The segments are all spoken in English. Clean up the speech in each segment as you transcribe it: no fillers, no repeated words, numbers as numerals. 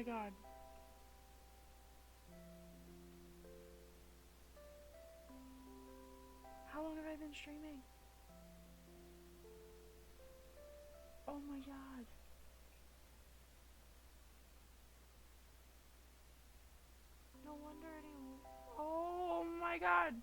my god. How long have I been streaming? Oh my god. No wonder anyone. Oh my god.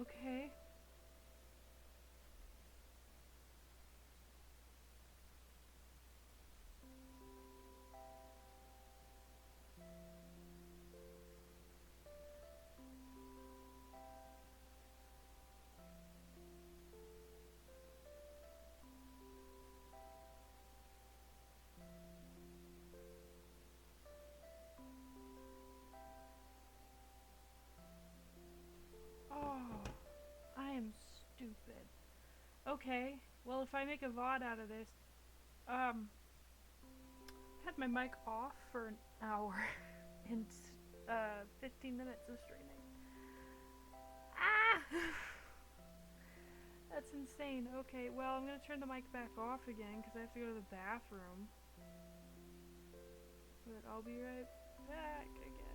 Okay. Oh, I am stupid. Okay, well if I make a VOD out of this, I had my mic off for an hour and 15 minutes of streaming. Ah! That's insane. Okay, well I'm gonna turn the mic back off again because I have to go to the bathroom. But I'll be right back, I guess.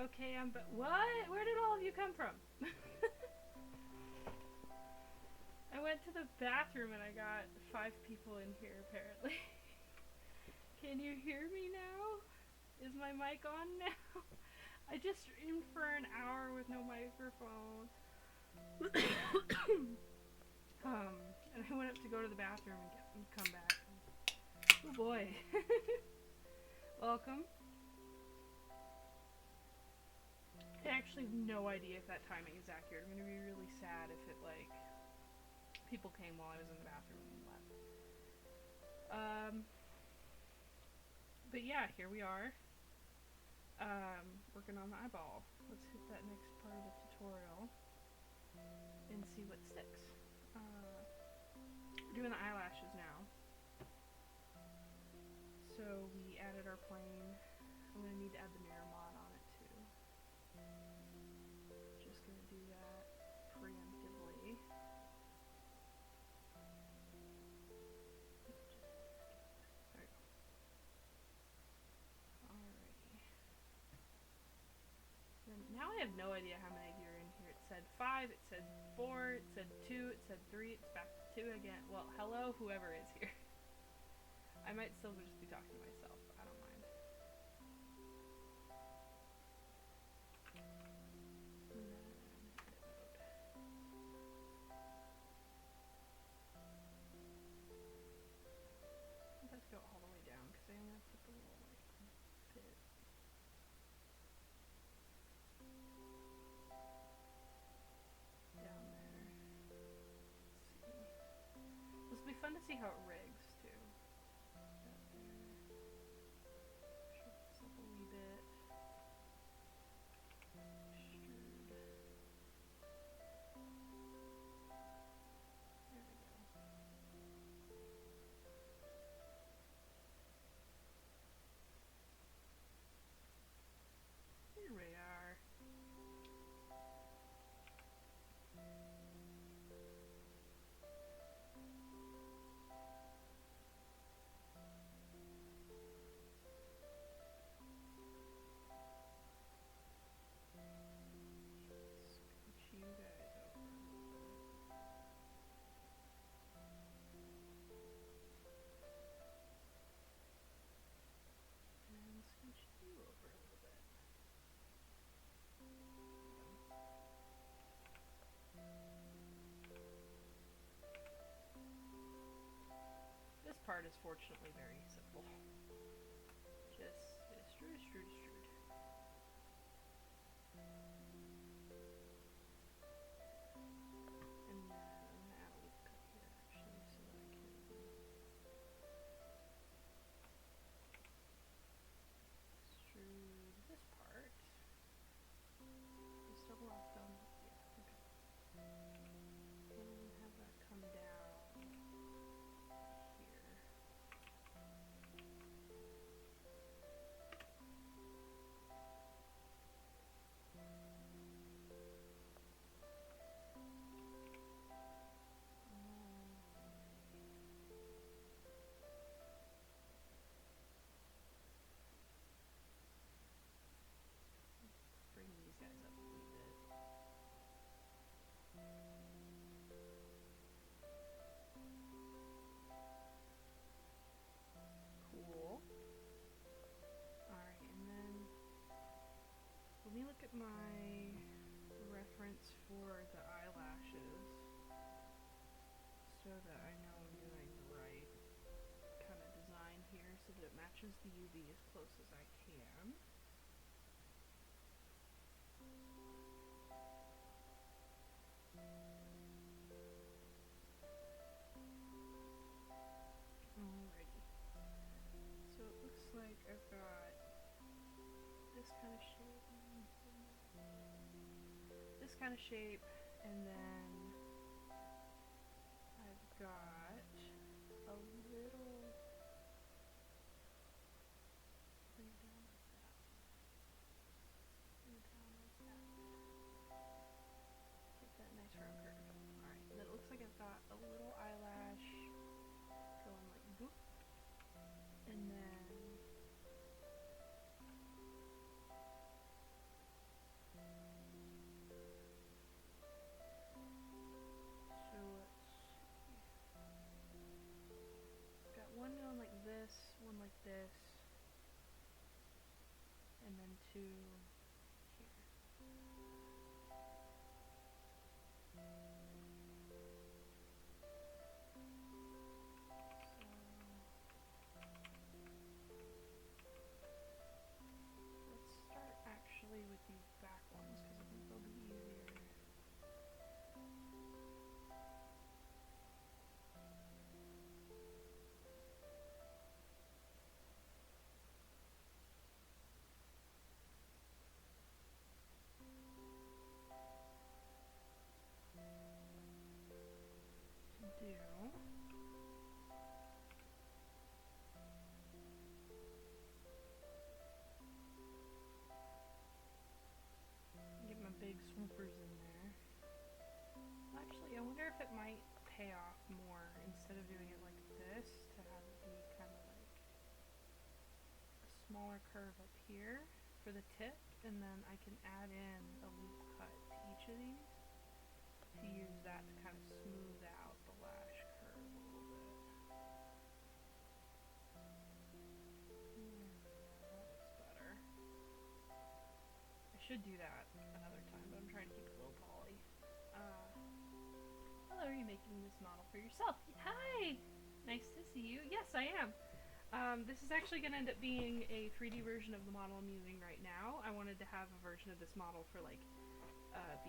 Okay, what? Where did all of you come from? I went to the bathroom and I got 5 people in here apparently. Can you hear me now? Is my mic on now? I just streamed for an hour with no microphone. And I went up to go to the bathroom and come back. Oh boy. Welcome. I actually have no idea if that timing is accurate. I'm gonna be really sad if it, like, people came while I was in the bathroom and left. But yeah, here we are. Working on the eyeball. Let's hit that next part of the tutorial and see what sticks. We're doing the eyelashes now. So we added our plane. I'm gonna need to add the mirror mod on it too. Just gonna do that preemptively. There we go. Alrighty. Then now I have no idea how many of you are in here. It said 5, it said 4, it said 2, it said 3, it's back to 2 again. Well, hello, whoever is here. I might still just be talking to myself. I don't mind. And then edit mode. I have to go all the way down because I only have to put the little like bit. Down there. Let's see. This will be fun to see how it rigs too. That there. Shift this up a wee bit. Extrude. There we go. Here we are. Scooch you guys over a little bit. And scooch you over a little bit. This part is fortunately very simple. Just extrude, extrude, extrude. And then I'm going to add a loop cut here actually so that I can extrude this part. Is double off done? Yeah, okay. And have that come down here. Bring these guys up a wee bit. Cool. Alright, and then let me look at my reference for the eyelashes so that I know I'm doing the right kind of design here so that it matches the UV as close as I can. Alrighty. So it looks like I've got this kind of shape, this kind of shape, and then I've got a little bring it down like that. Bring it down like that. Get that nice round curve. Alright, and then it looks like I've got a little eyelash going like boop. And then to here. Let's start actually with these back ones because I think they'll be easier. To do. Get my big swoopers in there. Actually, I wonder if it might pay off more instead of doing it like this to have it be kind of like a smaller curve up here for the tip, and then I can add in a loop cut to each of these to use that to kind of smooth out the lash curve a little bit. That looks better. I should do that another time, but I'm trying to keep it low poly. Hello, are you making this model for yourself? Hi! Nice to see you. Yes, I am. This is actually going to end up being a 3D version of the model I'm using right now. I wanted to have a version of this model for like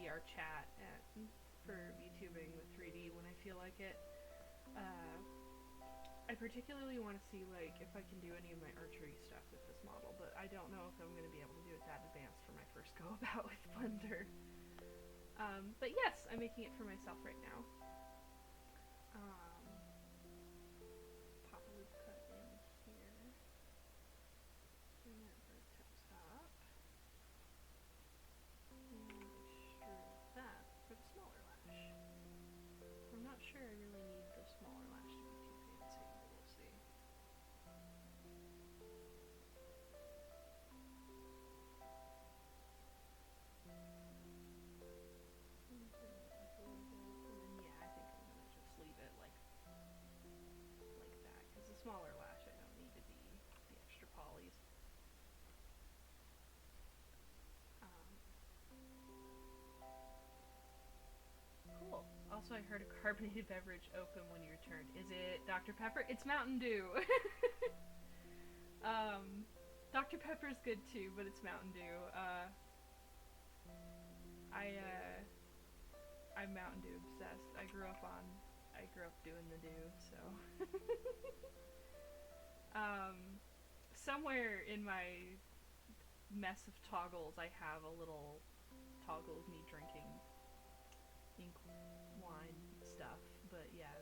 VR chat and for VTubing with 3D when I feel like it. I particularly want to see like if I can do any of my archery stuff with this model, but I don't know if I'm going to be able to do it that advanced for my first go about with Blender. But yes, I'm making it for myself right now. Pop a loop cut in here. Bring that vertex up. And extrude that for the smaller lash. I'm not sure I really need the smaller lash to be too fancy, but we'll see. Smaller lash, I don't need to be the extra polys. Cool. Also, I heard a carbonated beverage open when you returned. Is it Dr. Pepper? It's Mountain Dew. Dr. Pepper's good too, but it's Mountain Dew. I'm Mountain Dew obsessed. I grew up doing the dew, so. Somewhere in my mess of toggles, I have a little toggle of me drinking ink wine stuff. But yeah,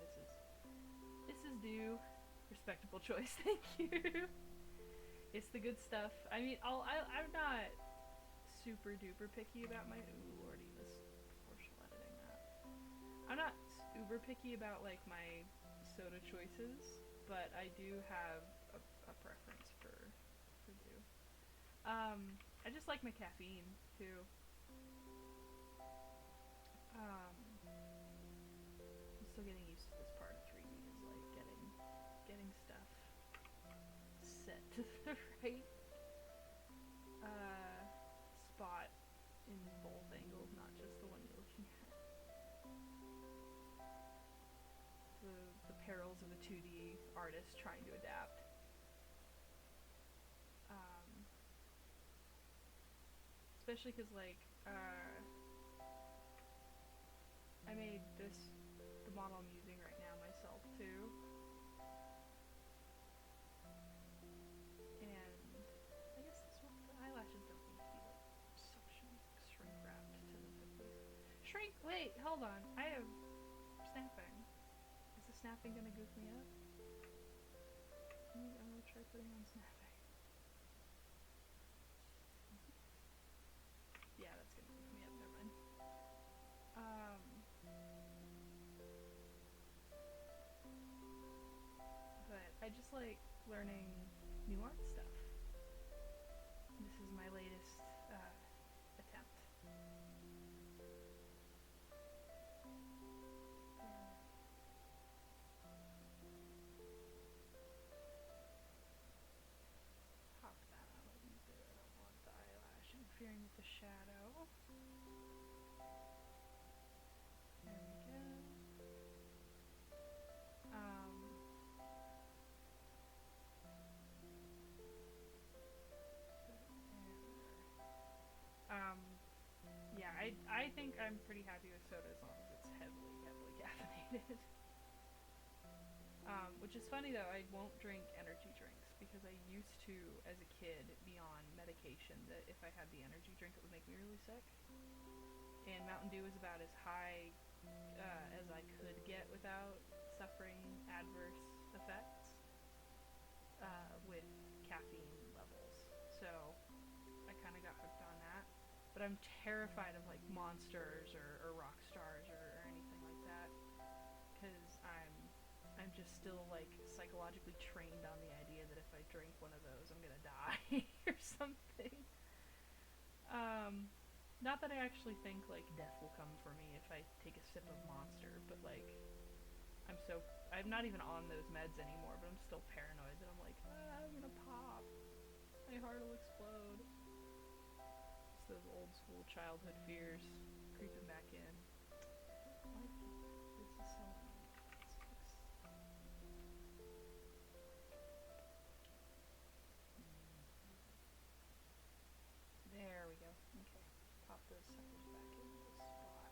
this is dew. Respectable choice, thank you. It's the good stuff. I mean, I'm not super duper picky about my. Ooh, lordy, this proportional editing that. I'm not uber picky about like my soda choices, but I do have a preference for dew. I just like my caffeine too. I'm still getting used to this part of 3D, is like getting stuff set to the right spot in both angles, not just the one you're looking at. The perils of a 2D artist trying to adapt. Especially because like I made the model I'm using right now myself too, and I guess the eyelashes don't need to be like shrink wrapped to the face. Shrink. Wait, hold on. I have snapping. Is the snapping gonna goof me up? I'm gonna try putting on snapping. Yeah, that's gonna goof me up. Never mind. But I just like learning new art stuff. This is my latest attempt. Pop that out a wee bit. I don't want the eyelash happy with soda as long as it's heavily, heavily caffeinated. Which is funny though, I won't drink energy drinks because I used to, as a kid, be on medication that if I had the energy drink it would make me really sick. And Mountain Dew was about as high as I could get without suffering adverse effects with caffeine levels. So I kind of got hooked on that. But I'm terrified of like Monsters or Rock Stars or anything like that because I'm just still like psychologically trained on the idea that if I drink one of those I'm gonna die or something. Not that I actually think like death will come for me if I take a sip of Monster, but like I'm not even on those meds anymore, but I'm still paranoid that I'm like, I'm gonna pop. My heart will explode. It's those old school childhood fears creeping back in. Why this is so annoying. There we go. Okay. Pop those suckers back into the spot.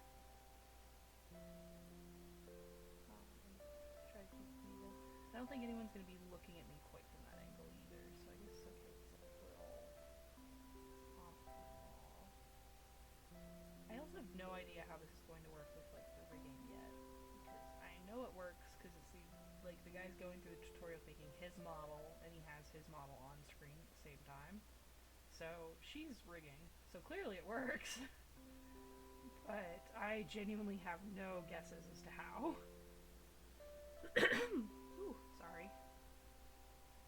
Try to keep it even. I don't think anyone's going to be looking at me quite from that angle either, so I guess okay, it's a little off the wall. I also have no idea how this is going to work with like the rigging yet, because I know it works because it's the guy's going through the tutorial making his model, and he has his model on screen at the same time. So she's rigging, so clearly it works. But I genuinely have no guesses as to how. Ooh, sorry.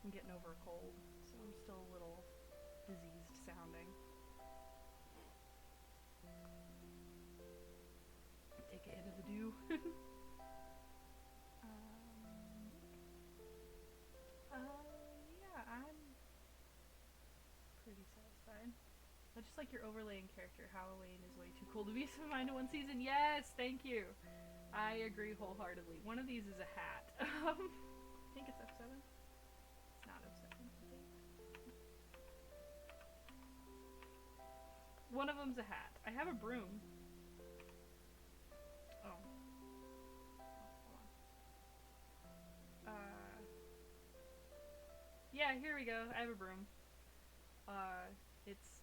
I'm getting over a cold, so I'm still a little diseased sounding. Take a hit of the dew. Yeah, I'm pretty satisfied. I just like your overlaying character. Halloween is way too cool to be confined to one season. Yes, thank you. I agree wholeheartedly. One of these is a hat. I think it's F7. It's not F7, I think. One of them's a hat. I have a broom. Oh. Hold on. Yeah, here we go. I have a broom.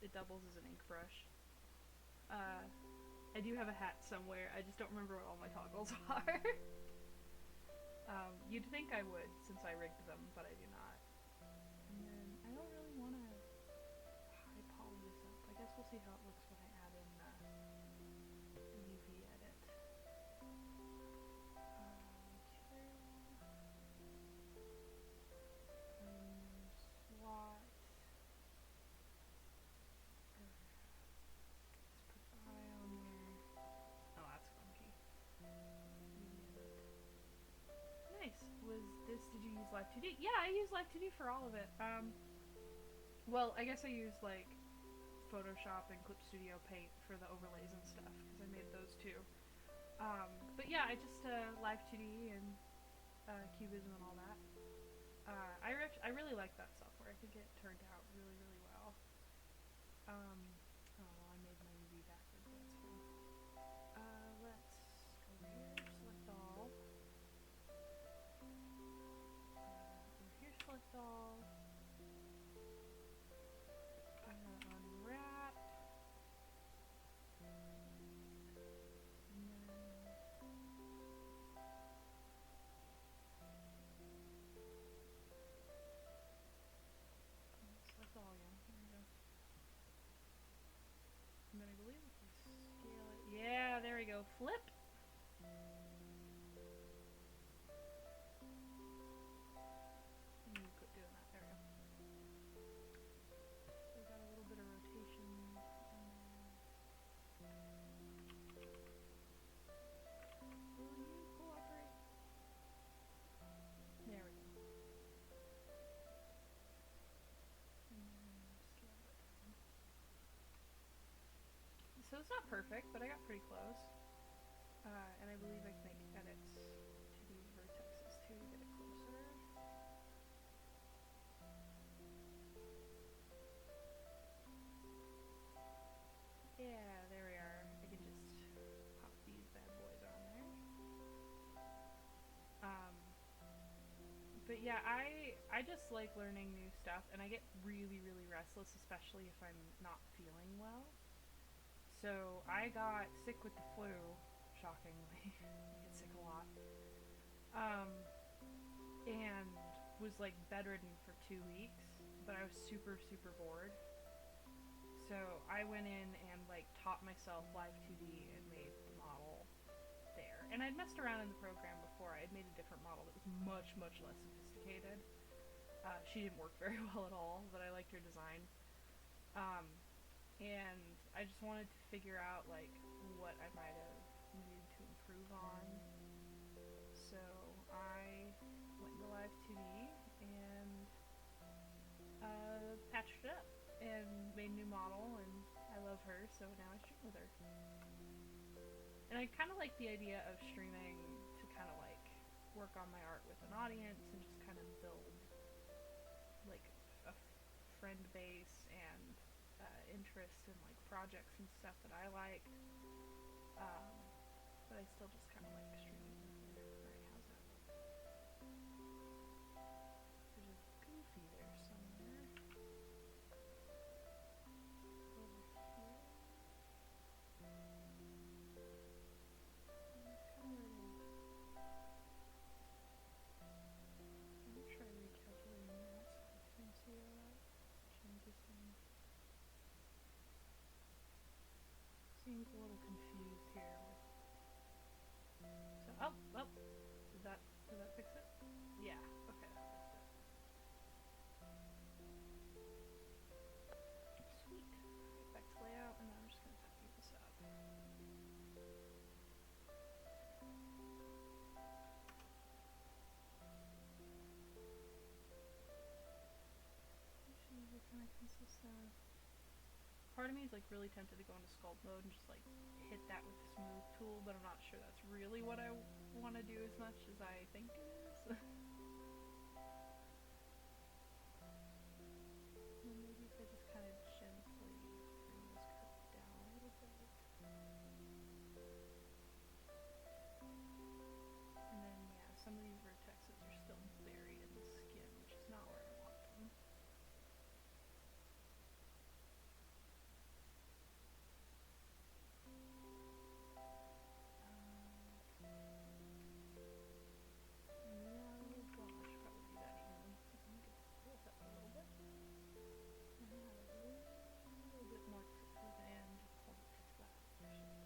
It doubles as an ink brush. I do have a hat somewhere. I just don't remember what all my toggles are. You'd think I would since I rigged them, but I do not. And then I don't really want to high poly this up. I guess we'll see how it looks when I add in the UV edit. Slot. Oh, that's funky. Nice. Did you use Live 2D? Yeah, I use Live 2D for all of it. Well, I guess I used like Photoshop and Clip Studio Paint for the overlays and stuff, because I made those too. But yeah, I just Live 2D and Cubism and all that. I really like that software. I think it turned out really, really well. Oh, well, I made my UV backwards, but that's fine. Let's go over here, select all. Over here, select all. I'm gonna unwrap. And then select all again. There we go. And then I believe if we scale it. Yeah, there we go. Flip. Quit doing that. There we go. So we got a little bit of rotation in there. Will you cooperate? There we go. And then scale it down. So it's not perfect, but I got pretty close. And I believe I can make edits to these vertexes too to get it closer. Yeah, there we are. I can just pop Yeah, I just like learning new stuff, and I get really really restless, especially if I'm not feeling well. So I got sick with the flu, shockingly. I get sick a lot. Um, and was like bedridden for 2 weeks, but I was super super bored. So I went in and like taught myself Live 2D and made the model there. And I'd messed around in the program before. I had made a different model that was much much less sophisticated. She didn't work very well at all, but I liked her design. Um, and I just wanted to figure out like what I might have needed to improve on. So I went into Live 2D and patched it up and made a new model, and I love her, so now I stream with her. And I kind of like the idea of streaming to kind of like work on my art with an audience and just kind of build like a friend base and interest in like projects and stuff that I like. Um, but I still just kind of like streaming with her. Alright, how's that look? There's a goofy there somewhere. Over here. That's kind of where it is. I'm gonna try recalculating that so I can see all that changes things. Seems a little confused here with so did that fix it? Yeah, okay, that fixed it. Sweet. Alright, back to layout, and then I'm just gonna tidy this up. These are kind of consistent. Part of me is like really tempted to go into sculpt mode and just like hit that with the smooth tool, but I'm not sure that's really what I want to do as much as I think it is. And maybe if I just kind of gently bring this curve down a little bit. And then yeah, some of these vertexes are still buried in the skin, which is not where I want them. Yeah, a little blunt. I should probably do that even. So I'm gonna get this built up a little bit. And add a little bit more curve and just hold it flat actually.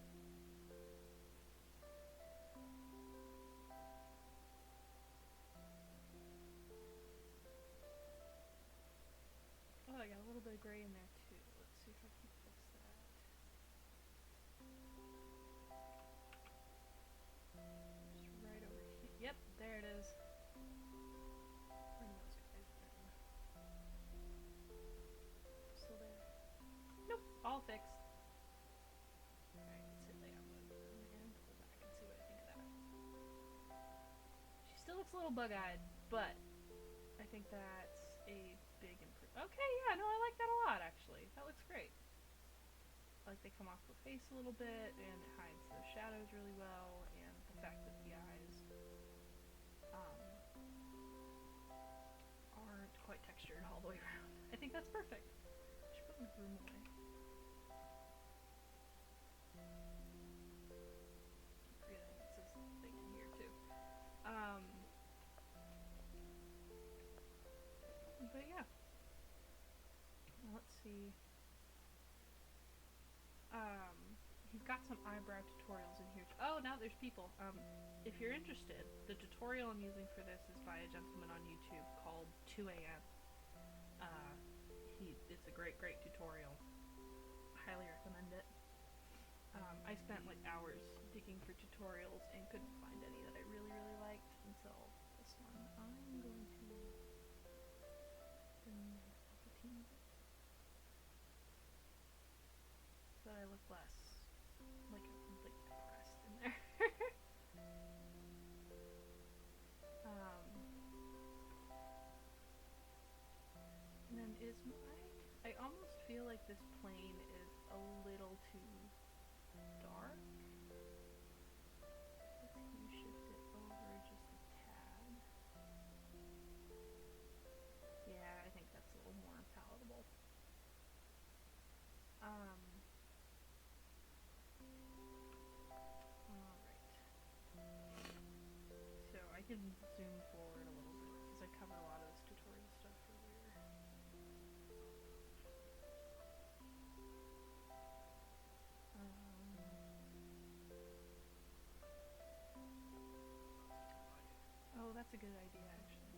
Oh, I got a little bit of gray in there too. Let's see if I can fix that. Just right over here. Yep, there it is. Where are those guys been? Still there? Nope, all fixed. Alright, let's hit layout mode and pull back and see what I think of that. She still looks a little bug-eyed, but I think that's a big improvement. Okay, yeah, no, I like that a lot actually. That looks great. Like they come off the face a little bit and it hides those shadows really well, and the fact that the eyes aren't quite textured all the way around. I think that's perfect. I should put my broom away. Keep forgetting it's this thing in here too. But yeah. Let's see. He's got some eyebrow tutorials in here. Oh, now there's people. If you're interested, the tutorial I'm using for this is by a gentleman on YouTube called 2am. It's a great tutorial. Highly recommend it. I spent like hours digging for tutorials and couldn't find any that I really liked until this one. I'm going to dim that up a teeny bit so that I look less like depressed in there. And then I almost feel like this plane is a little too dark. Let's hue shift it over just a tad. can zoom forward a little bit because I cover a lot of this tutorial stuff earlier. Oh, that's a good idea, actually.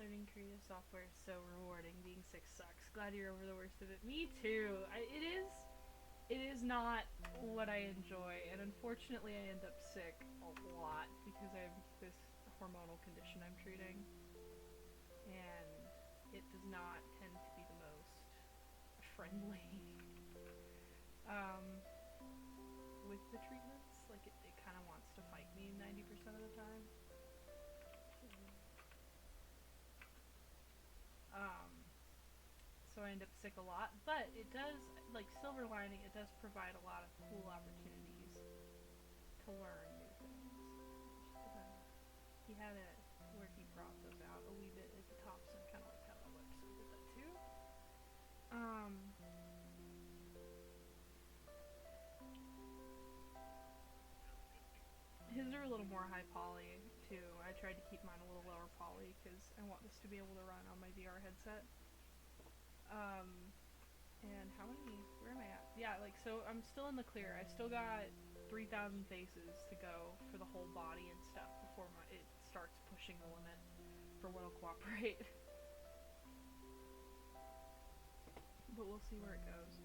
Learning creative software is so rewarding. Being sick sucks. Glad you're over the worst of it. Me too. It is not what I enjoy, and unfortunately I end up sick a lot because I have this hormonal condition I'm treating, and it does not tend to be the most friendly um, with the treatments. Like, it kind of wants to fight me 90% of the time. Um, so I end up sick a lot, but it does, like, silver lining, it does provide a lot of cool opportunities to learn new things. He had it where he brought those out a wee bit at the top, so I kind of liked how that looked, so I did that too. His are a little more high poly too. I tried to keep mine a little lower poly because I want this to be able to run on my VR headset. And how many? Where am I at? Yeah, like, so I'm still in the clear. I still got 3,000 faces to go for the whole body and stuff before it starts pushing the limit for what'll cooperate. But we'll see where it goes.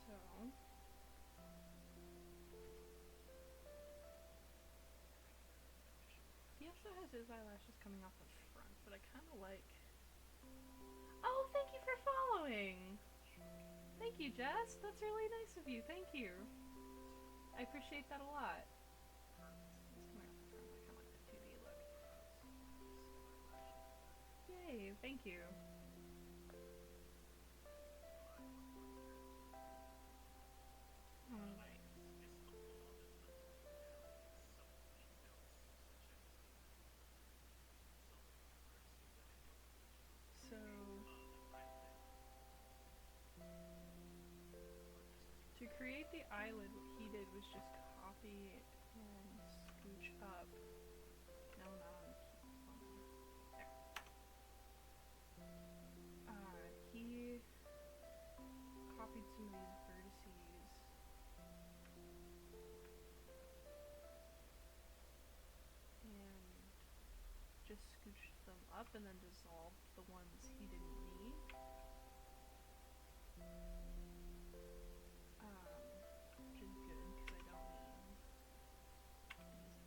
So, he also has his eyelashes coming off the front, but I kind of like... Oh, thank you for following! Thank you, Jess. That's really nice of you. Thank you. I appreciate that a lot. It's coming off the front. I kind of like that 2D look. Yay, thank you. Alright. So, to create the eyelid, what he did was just copy and scooch up. No, not on there. He copied some of these vertices and just scooched them up and then dissolved the ones he didn't need. Which is good because I don't need these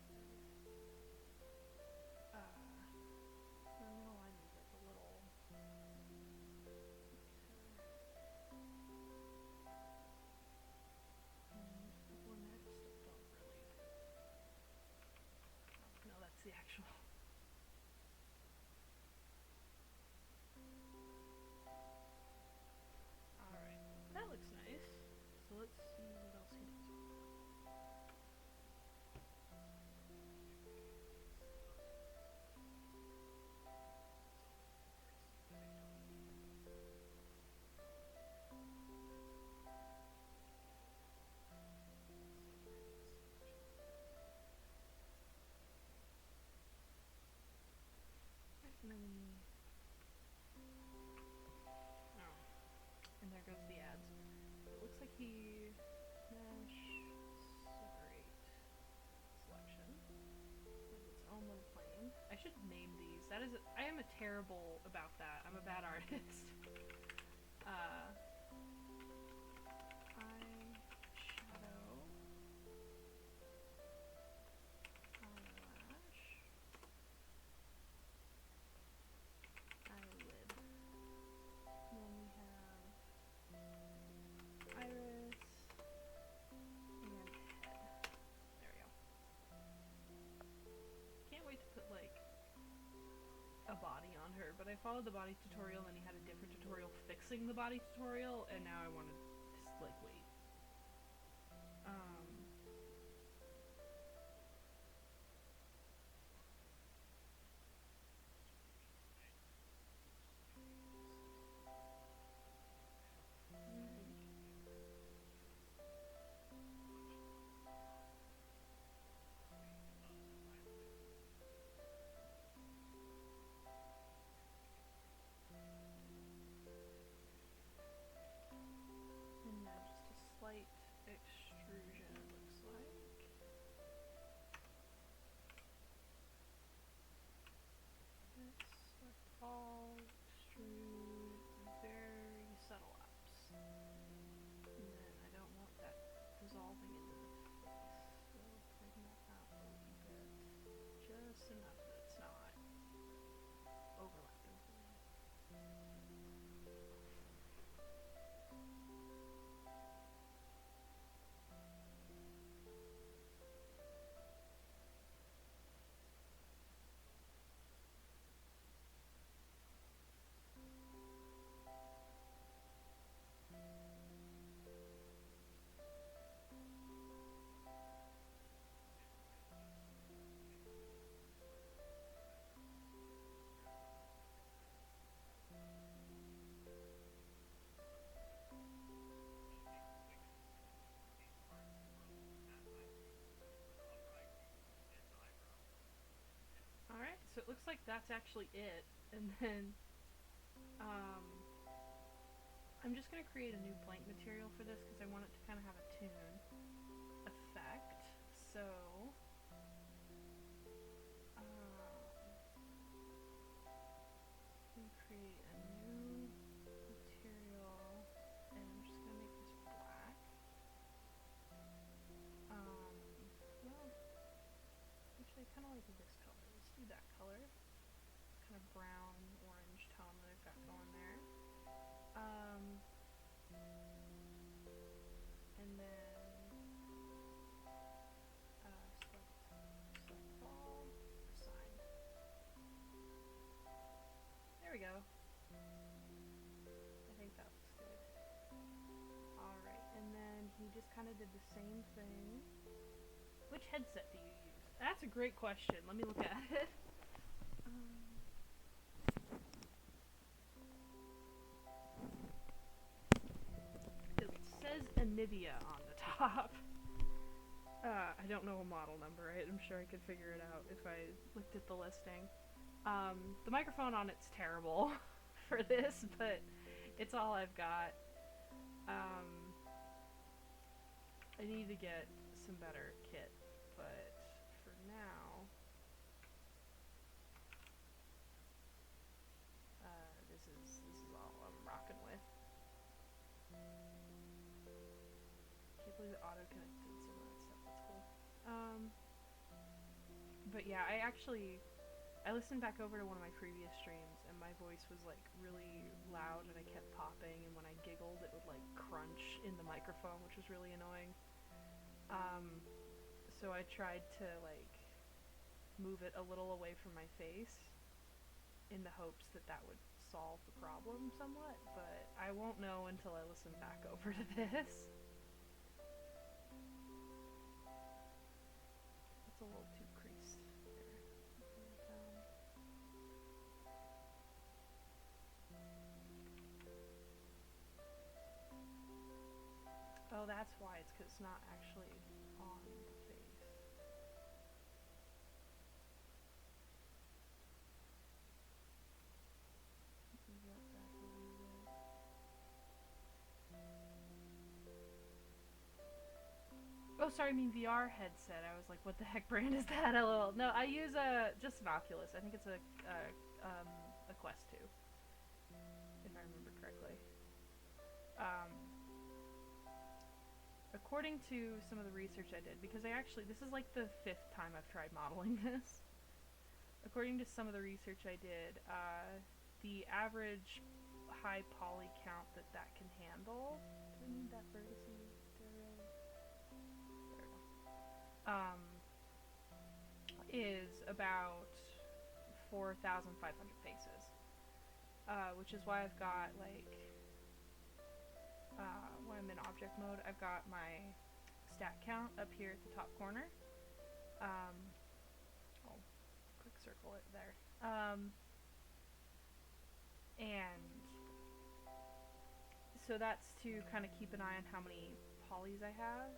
either. I'm gonna line these up a little. One next don't really. Oh, no, that's the actual. Alright, that looks nice. So let's see what else he does with it. Definitely. Oh, and there goes the ads. It looks like he mesh separate selection with its own little plane. I should name these. I am a terrible about that. I'm a bad artist. Eye shadow, eyelash, eyelid. And then we have iris and head. There we go. Can't wait to put like a body on her, but I followed the body tutorial and he had a different tutorial fixing the body tutorial, and now I want to just like wait. like that's actually it. And then, um, I'm just gonna create a new blank material for this because I want it to kind of have a tune effect. So, I'm gonna create a new material, and I'm just gonna make this black. Well, actually, I kind of like this color. Let's do that color. Kind of brown, orange tone that I've got going there. And then select all, assign. There we go. I think that looks good. Alright, and then he just kind of did the same thing. Which headset do you use? That's a great question. Let me look at it. It says Anivia on the top. I don't know a model number. I'm sure I could figure it out if I looked at the listing. The microphone on it's terrible for this, but it's all I've got. I need to get some better kit, but for now, this is all I'm rocking with. Can't believe it auto-connected some of that stuff. That's cool. But yeah, I listened back over to one of my previous streams, and my voice was like really loud, and I kept popping, and when I giggled, it would like crunch in the microphone, which was really annoying. So I tried to like move it a little away from my face in the hopes that that would solve the problem somewhat, but I won't know until I listen back over to this. It's a little too creased there. Oh, that's why. It's because it's not actually on the face. Move that back a little bit. Oh, sorry, I mean VR headset. I was like, what the heck brand is that? LOL. No, I use just an Oculus. I think it's a Quest 2, if I remember correctly. According to some of the research I did, because this is like the 5th time I've tried modeling this. According to some of the research I did, the average high poly count that can handle. Do I need that vertices? Is about 4,500 faces, which is why I've got like when I'm in object mode, I've got my stat count up here at the top corner. I'll quick circle it there. And so that's to kind of keep an eye on how many polys I have.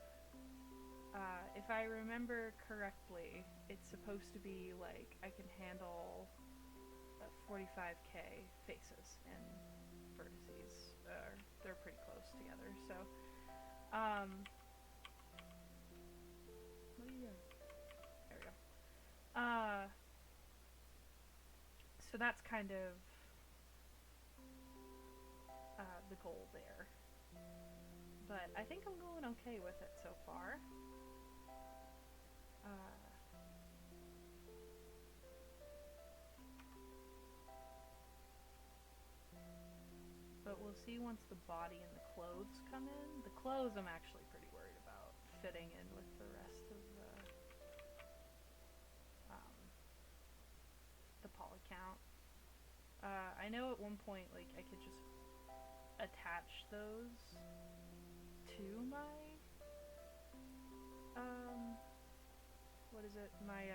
If I remember correctly, it's supposed to be like I can handle 45k faces and vertices. They're pretty close together, so what are you doing? There we go. So that's kind of the goal there, but I think I'm going okay with it so far. But we'll see once the body and the clothes come in. The clothes I'm actually pretty worried about fitting in with the rest of the poly count. I know at one point like I could just attach those to my what is it? My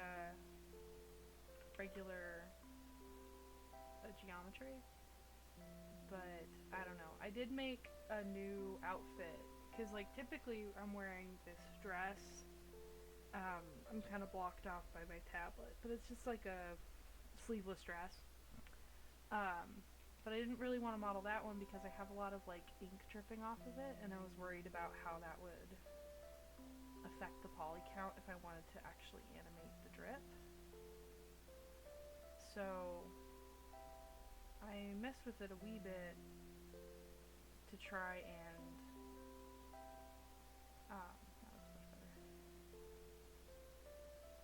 regular geometry. But I don't know. I did make a new outfit because like typically I'm wearing this dress. I'm kind of blocked off by my tablet, but it's just like a sleeveless dress. But I didn't really want to model that one because I have a lot of like ink dripping off of it, and I was worried about how that would affect the poly count if I wanted to actually animate the drip. So I messed with it a wee bit to try and that looks much better.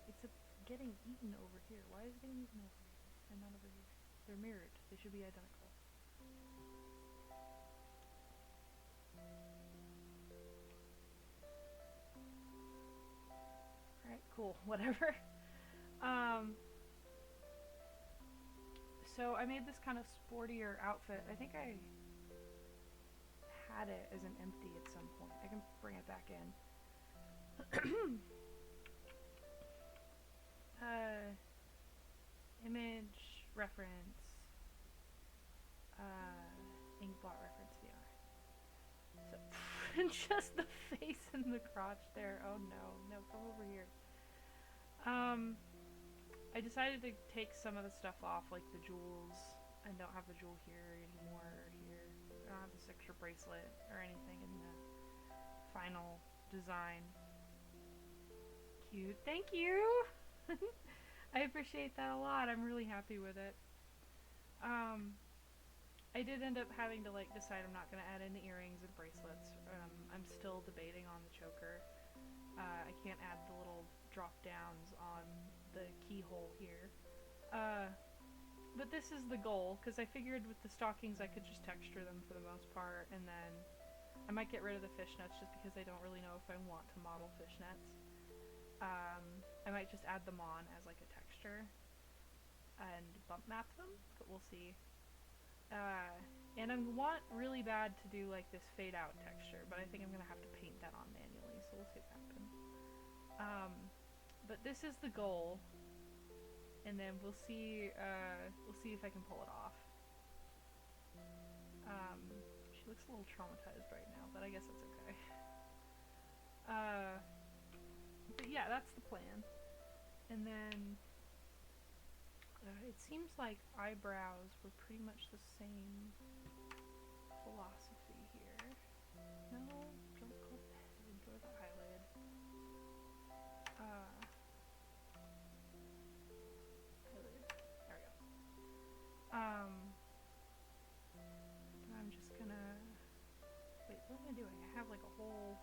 It's getting eaten over here. Why is it getting eaten over here and not over here? They're mirrored. They should be identical. Alright, cool. Whatever. So I made this kind of sportier outfit. I think I had it as an empty at some point. I can bring it back in. Image reference, Inkblot reference VR. So just the face and the crotch there. Oh no, come over here. I decided to take some of the stuff off, like the jewels. I don't have the jewel here anymore, or here. I don't have the signature bracelet or anything in the final design. Cute. Thank you! I appreciate that a lot. I'm really happy with it. I did end up having to like decide I'm not going to add in the earrings and bracelets. I'm still debating on the choker. I can't add the little drop downs on the keyhole here. But this is the goal, because I figured with the stockings I could just texture them for the most part, and then I might get rid of the fishnets just because I don't really know if I want to model fishnets. I might just add them on as like a texture and bump map them, but we'll see. And I want really bad to do like this fade out texture, but I think I'm gonna have to paint that on manually, so we'll see what happens. But this is the goal, and then we'll see if I can pull it off. She looks a little traumatized right now, but I guess that's okay. But yeah, that's the plan. And then it seems like eyebrows were pretty much the same philosophy here. No, don't go to the head, go to the eyelid. Eyelid. There we go. I'm just gonna wait. What am I doing? I have like a whole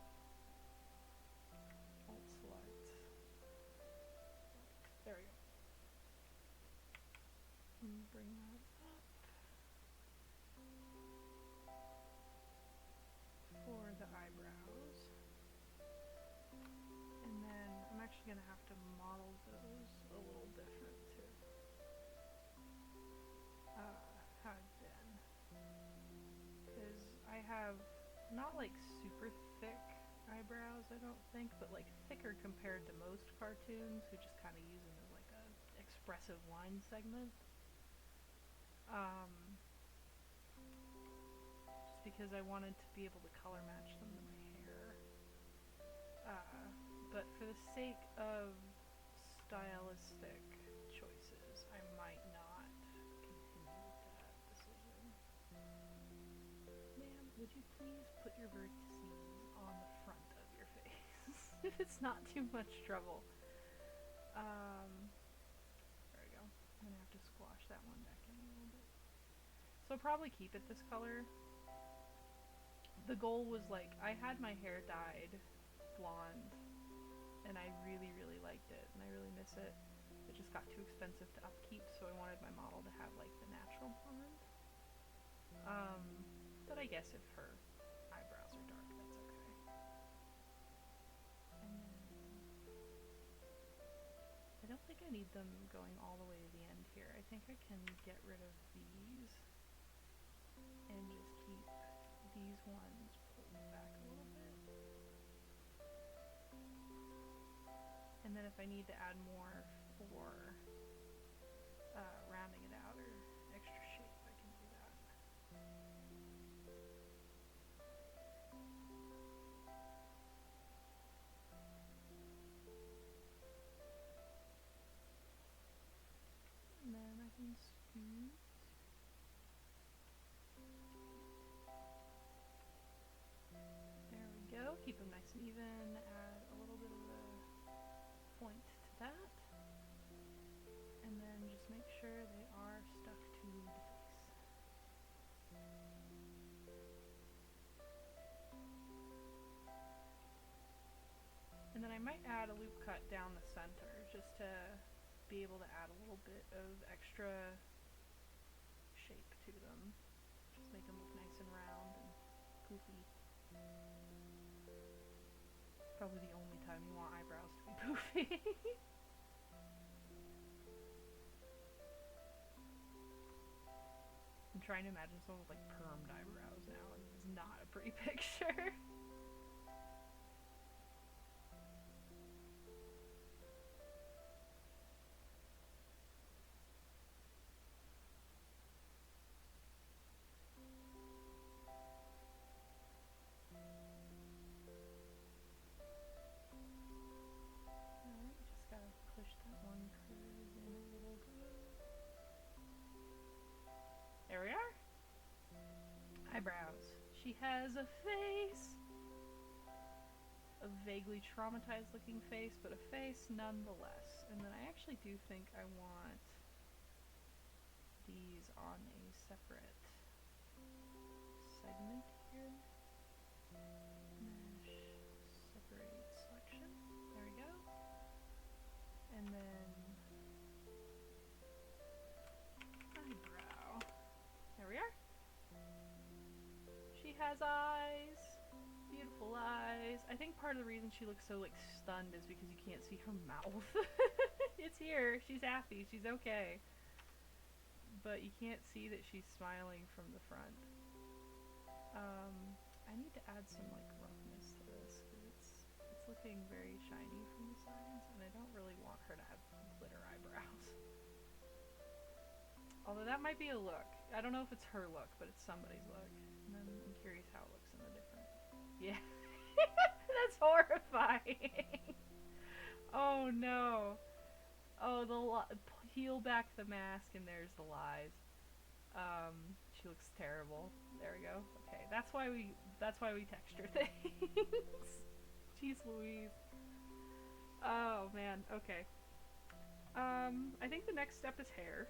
alt select. There we go. Bring that up for the eyebrows, and then I'm actually gonna have to model those a little different too. How I've been, because I have not like super thick eyebrows, I don't think, but like thicker compared to most cartoons who just kind of use them as like a expressive line segment. Just because I wanted to be able to color match them to my hair. But for the sake of stylistic choices, I might not continue with that decision. Ma'am, would you please put your vertices on the front of your face? If it's not too much trouble. There we go. I'm gonna have to squash that one back in a little bit. So I'll probably keep it this color. The goal was like, I had my hair dyed blonde and I really, really liked it and I really miss it. It just got too expensive to upkeep, so I wanted my model to have like the natural blonde. But I guess if her eyebrows are dark, that's okay. And then I don't think I need them going all the way to the end here. I think I can get rid of these and just keep these ones pulled back a little bit. And then if I need to add more for rounding it out or extra shape, I can do that. And then I can Keep them nice and even, add a little bit of a point to that, and then just make sure they are stuck to the face. And then I might add a loop cut down the center just to be able to add a little bit of extra shape to them. Just make them look nice and round and poofy. Probably the only time you want eyebrows to be poofy. I'm trying to imagine someone with like permed eyebrows now, and it's not a pretty picture. Alright, just gotta push that one curve in a little bit. There we are. Eyebrows. She has a face! A vaguely traumatized looking face, but a face nonetheless. And then I actually do think I want these on a separate segment here. Mesh, separate selection. There we go. And then eyebrow. There we are. She has eyes. Beautiful eyes. I think part of the reason she looks so like stunned is because you can't see her mouth. It's here. She's happy. She's okay. But you can't see that she's smiling from the front. I need to add some like roughness to this because it's looking very shiny from the sides, and I don't really want her to have glitter eyebrows. Although that might be a look. I don't know if it's her look, but it's somebody's look. And then I'm curious how it looks in the different. Yeah. That's horrifying. Oh no. Oh, peel back the mask and there's the lies. She looks terrible. There we go. Okay, that's why we texture things. Jeez Louise. Oh man, okay. I think the next step is hair.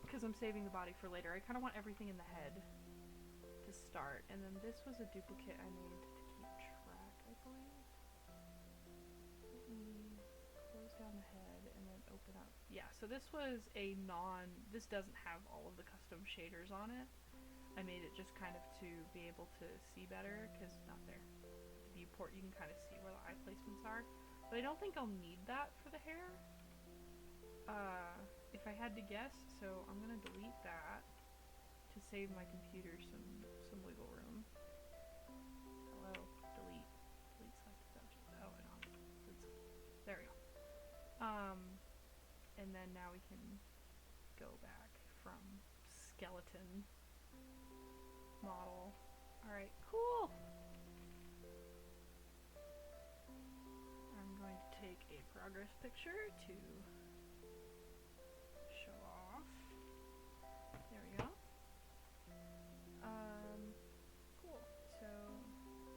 Because I'm saving the body for later. I kind of want everything in the head to start. And then this was a duplicate I made to keep track, I believe. Let me close down the head and then open up. Yeah, so this was this doesn't have all of the custom shaders on it. I made it just kind of to be able to see better, because not there. The viewport, you can kind of see where the eye placements are. But I don't think I'll need that for the hair. If I had to guess, so I'm gonna delete that to save my computer some wiggle room. Hello, delete selected object. Oh, I don't. There we go. And then now we can go back from skeleton model. All right, cool. I'm going to take a progress picture to show off. There we go. Cool. So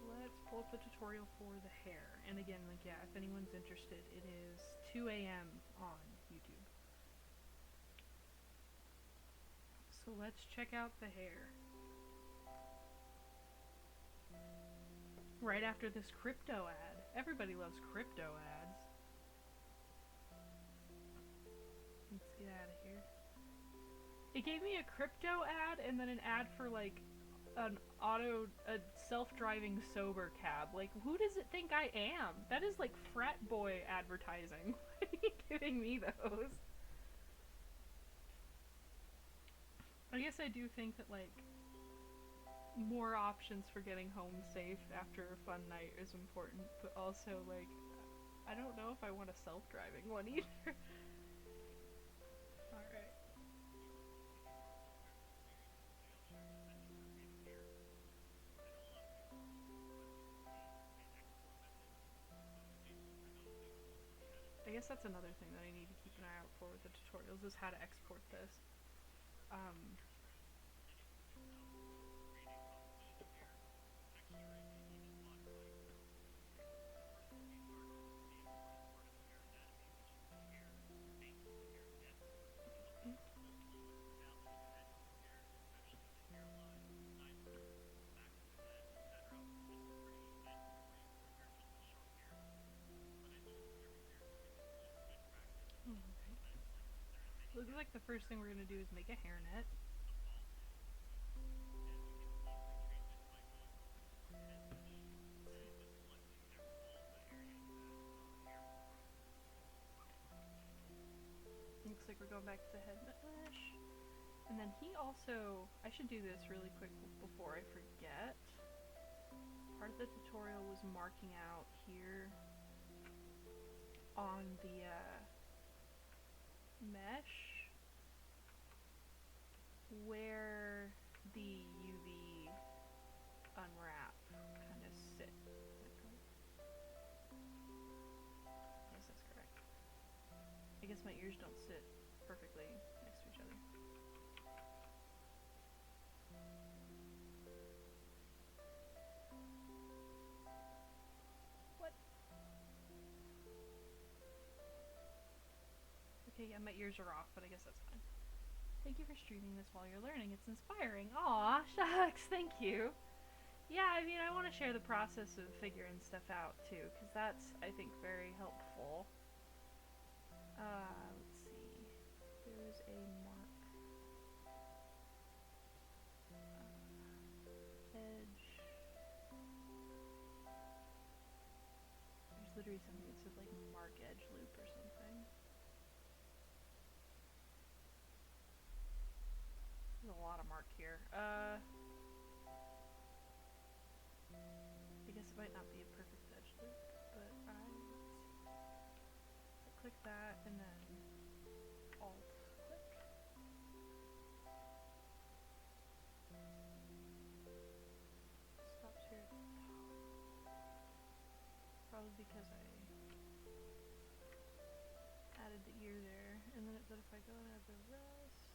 let's pull up the tutorial for the hair. And again, like, yeah, if anyone's interested, it is 2 a.m. on YouTube. So let's check out the hair. Right after this crypto ad. Everybody loves crypto ads. Let's get out of here. It gave me a crypto ad and then an ad for like a self-driving sober cab. Like, who does it think I am? That is like frat boy advertising. Why are you giving me those? I guess I do think that like more options for getting home safe after a fun night is important, but also like I don't know if I want a self-driving one either. Alright. I guess that's another thing that I need to keep an eye out for with the tutorials is how to export this. like the first thing we're gonna do is make a hairnet. Looks like we're going back to the head mesh. And then he also, I should do this really quick before I forget. Part of the tutorial was marking out here on the mesh where the UV unwrap kind of sit. Yes, that's correct. I guess my ears don't sit perfectly next to each other. What? Okay, yeah, my ears are off, but I guess that's fine. Thank you for streaming this while you're learning. It's inspiring. Aw, shucks, thank you. Yeah, I mean, I want to share the process of figuring stuff out, too, because that's, I think, very helpful. Let's see. There was a mark. Edge. There's literally something that says, like, mark edge loop or something. There's a lot of mark here. I guess it might not be a perfect edge loop, but I click that and then Alt click. Stops here at the top. Probably because I added the ear there, and then but if I go and add the rest,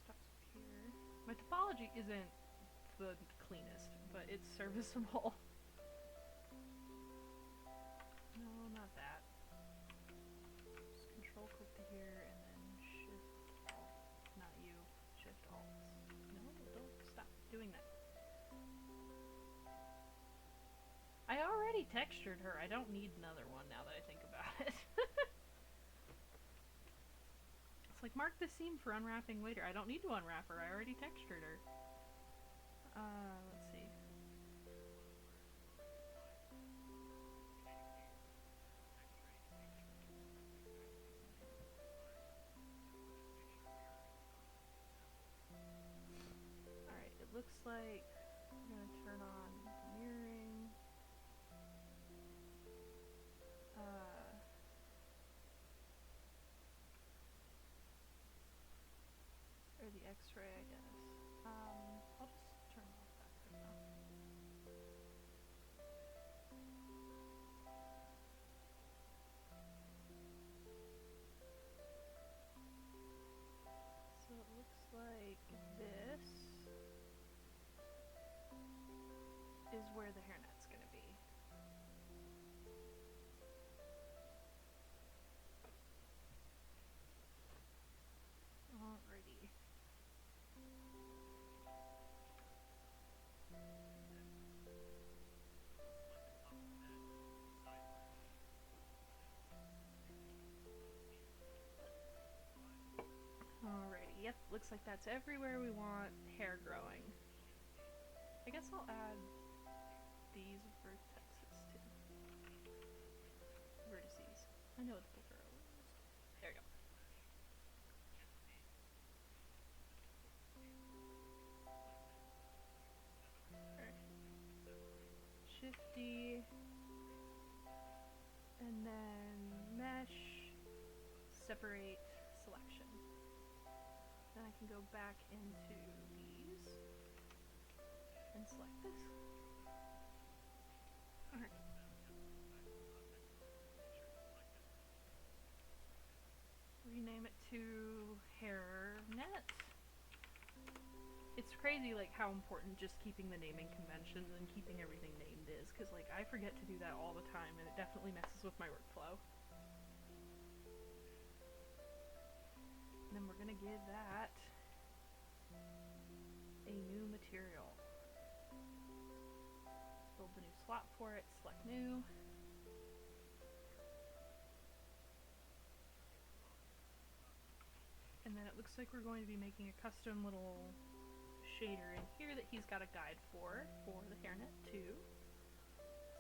stops here. My topology isn't the cleanest, but it's serviceable. No, not that. Just control click to here and then shift alt. Not you. Shift alt. No, don't stop doing that. I already textured her. I don't need another one now that I think about it. It's like, mark the seam for unwrapping later. I don't need to unwrap her. I already textured her. Let's see. Alright, it looks like we're gonna turn on the mirroring. Or the X-ray, I guess. I'll just turn off that for now. So it looks like this is where the hairnet's gonna be. Alrighty. Alrighty, yep, looks like that's everywhere we want hair growing. I guess I'll add these vertexes too. Vertices. I know what the plural is. There we go. Alright. Shifty. And then mesh. Separate selection. Then I can go back into these and select this. Alright. Rename it to hairnet. It's crazy like how important just keeping the naming conventions and keeping everything named is, because like I forget to do that all the time and it definitely messes with my workflow. And then we're gonna give that a new material. Build the new slot for it, select new. And it looks like we're going to be making a custom little shader in here that he's got a guide for the hairnet too.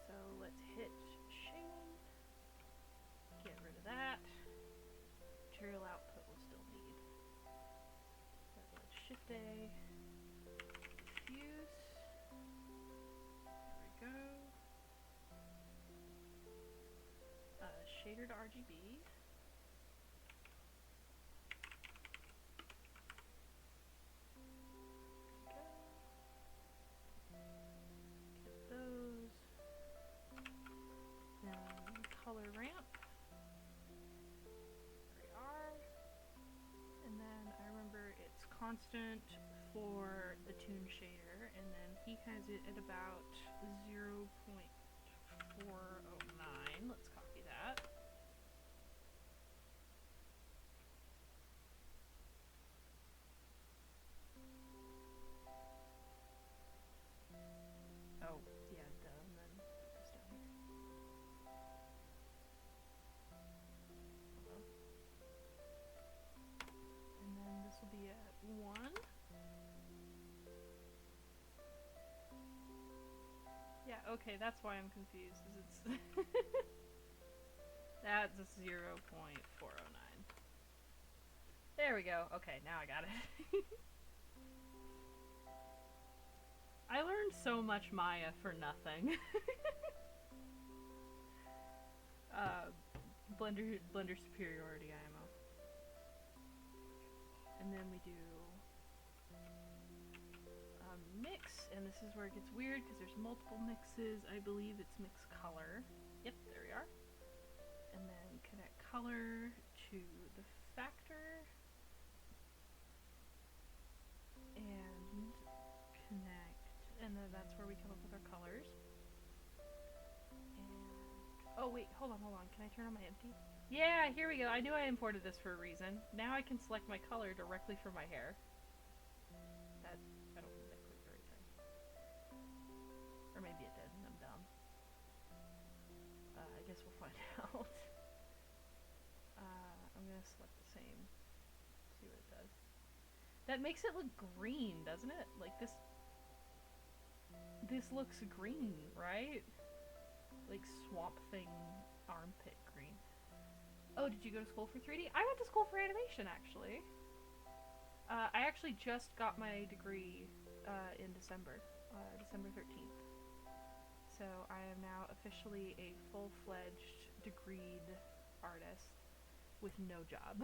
So let's hit shade, get rid of that. Material output we'll still need. But let's shift A, diffuse, there we go. Shader to RGB. Get those. Then color ramp. There we are. And then I remember it's constant for the tune shader, and then he has it at about 0.409. Let's copy that. Oh, yeah, duh, and then put this down here. Hello. And then this will be at 1. Yeah, okay, that's why I'm confused, is it's that's a 0.409. There we go. Okay, now I got it. I learned so much Maya for nothing. Blender superiority IMO. And then we do mix, and this is where it gets weird because there's multiple mixes. I believe it's mix color. Yep, there we are. And then connect color to the factor. And connect, and then that's where we come up with our colors. And oh wait, hold on, can I turn on my empty? Yeah, here we go. I knew I imported this for a reason. Now I can select my color directly from my hair. That, I don't think that clicked the right time. Or maybe it did, and I'm dumb. I guess we'll find out. I'm gonna select the same. See what it does. That makes it look green, doesn't it? Like this looks green, right? Like Swamp Thing armpit green. Oh, did you go to school for 3D? I went to school for animation, actually. I actually just got my degree in December, December 13th. So I am now officially a full-fledged degreed artist with no job.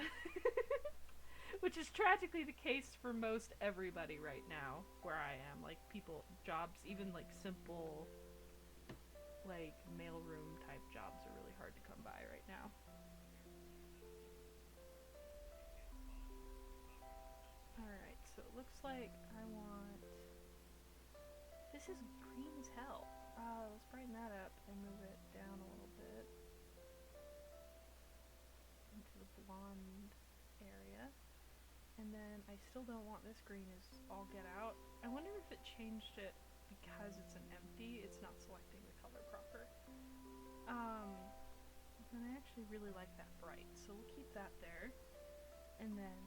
Which is tragically the case for most everybody right now, where I am. Like, people, jobs, even like simple, like mailroom type jobs are really hard to come by right now. Alright, so it looks like I want... This is green as hell. Let's brighten that up and move it down a little bit into the blonde area. And then I still don't want this green as all get out. I wonder if it changed it because it's an empty, it's not selecting the color proper. And I actually really like that bright, so we'll keep that there. And then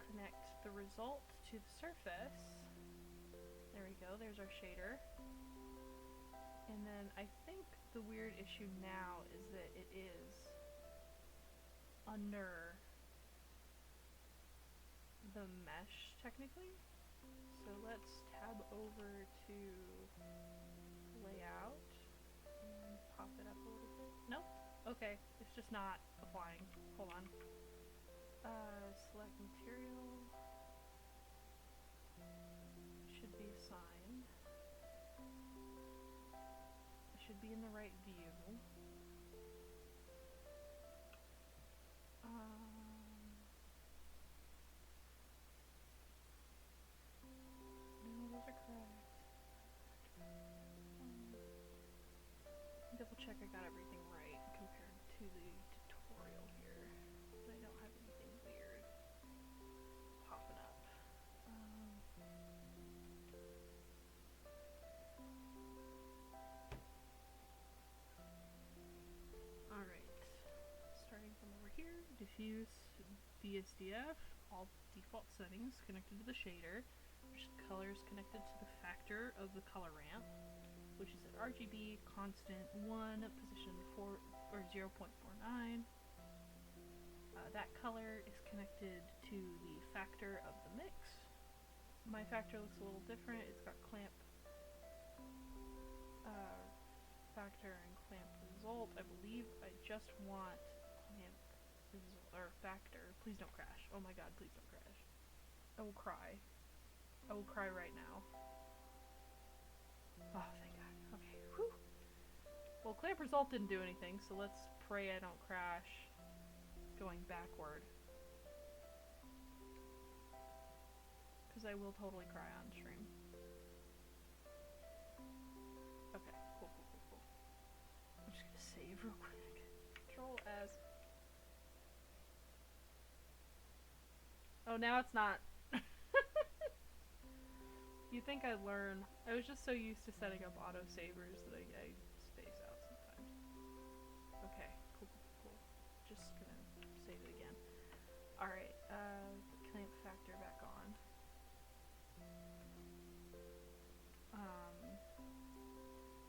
connect the result to the surface. There we go, there's our shader. And then I think the weird issue now is that it is under the mesh, technically. So let's tab over to layout and pop it up a little bit. Nope. Okay, it's just not applying. Hold on. Select material. Should be assigned. It should be in the right view. No, those are correct. Double check I got everything right compared to the tutorial here. That I don't have anything weird popping up. Alright, starting from over here, diffuse BSDF. all default settings connected to the shader, which is colors connected to the factor of the color ramp, which is at RGB constant 1, position 4 or 0.49. That color is connected to the factor of the mix. My factor looks a little different. It's got clamp factor and clamp result. I believe I just want clamp result or factor. Please don't crash. Oh my god, please don't crash. I will cry. I will cry right now. Oh, thank god. Okay, whew. Well, clamp result didn't do anything, so let's pray I don't crash going backward. Because I will totally cry on stream. Okay, cool. I'm just gonna save real quick. Control S. Oh, now it's not. You'd think I'd learn. I was just so used to setting up autosavers that I space out sometimes. Okay, cool. Just gonna save it again. Alright, clamp factor back on.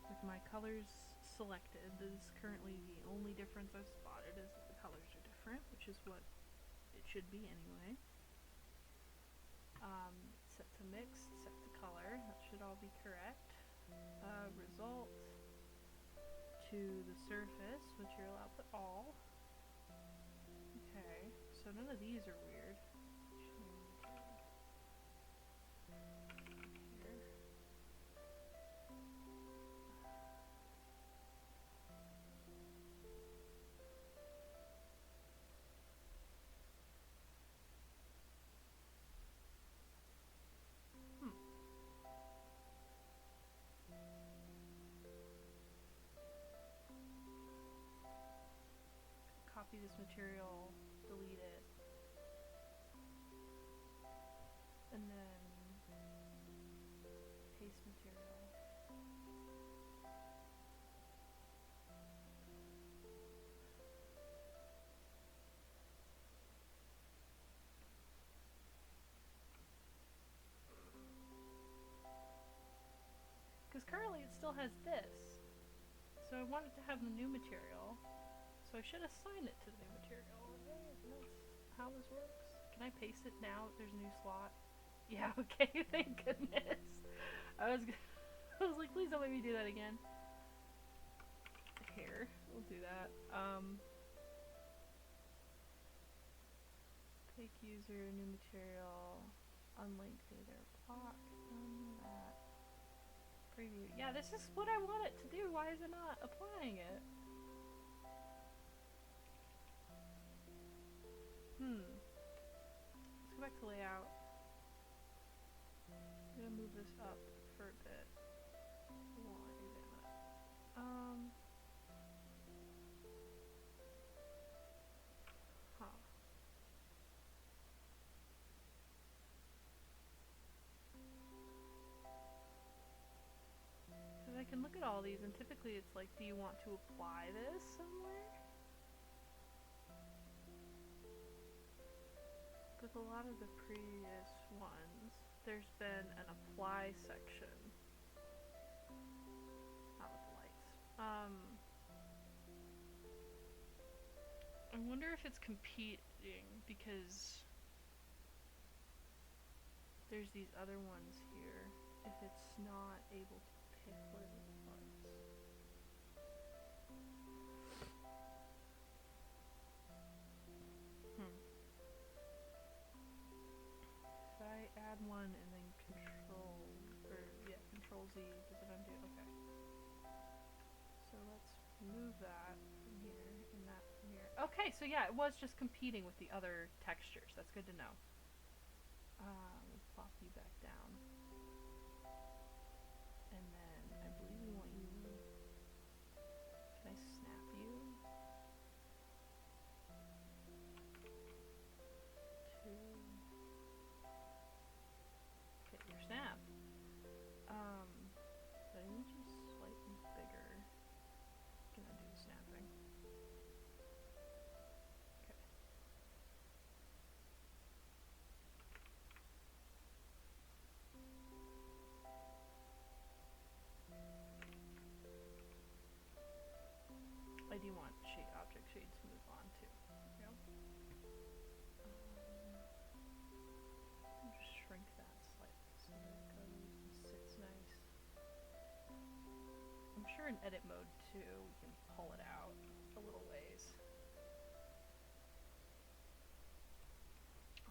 With my colors selected, this is currently the only difference I've spotted is that the colors are different, which is what it should be anyway. Set to mix, set to color, that should all be correct. Result to the surface, material output all. Okay, so none of these are weird. Copy this material, delete it, and then paste material. Because currently it still has this, so I want it to have the new material. So I should assign it to the new material. That's how this works. Can I paste it now if there's a new slot? Yeah, okay, thank goodness. I was like, please don't make me do that again. Here, we'll do that. Take user, new material, unlink data block, done that. Preview. Yeah, this is what I want it to do. Why is it not applying it? Let's go back to layout. I'm gonna move this up for a bit while I examine it. Because I can look at all these, and typically it's like, do you want to apply this somewhere? With a lot of the previous ones, there's been an apply section. Not with the lights. I wonder if it's competing because there's these other ones here. If it's not able to pick what it wants. If I add one and then control Z, does it undo? Okay. So let's move that from here and that from here. Okay, so yeah, it was just competing with the other textures. That's good to know. Plop you back down. And then I believe we want you. Can I snap you? Okay, you're snapped. But I need you slightly bigger. Can I do the snapping? Okay. There it goes. It sits nice. I'm sure in edit mode too, we can pull it out a little ways.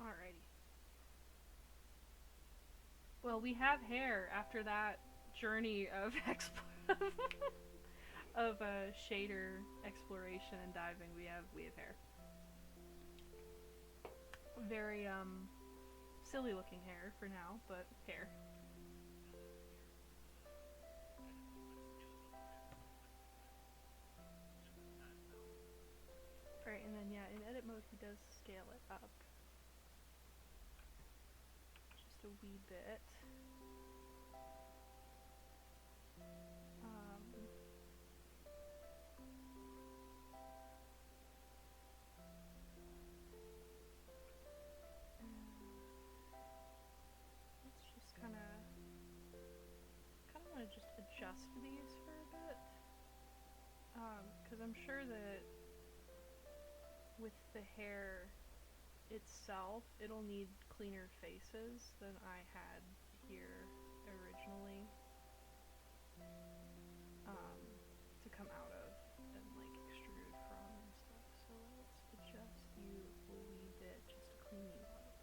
Alrighty. Well, we have hair after that journey of of shader exploration and diving. We have hair. Very silly looking hair for now, but hair. Alright, and then yeah, in edit mode he does scale it up. Just a wee bit. Let's just kind of want to just adjust these for a bit, because I'm sure that with the hair itself, it'll need cleaner faces than I had here originally, to come out of and like extrude from and stuff. So let's adjust you a wee bit just to clean you up.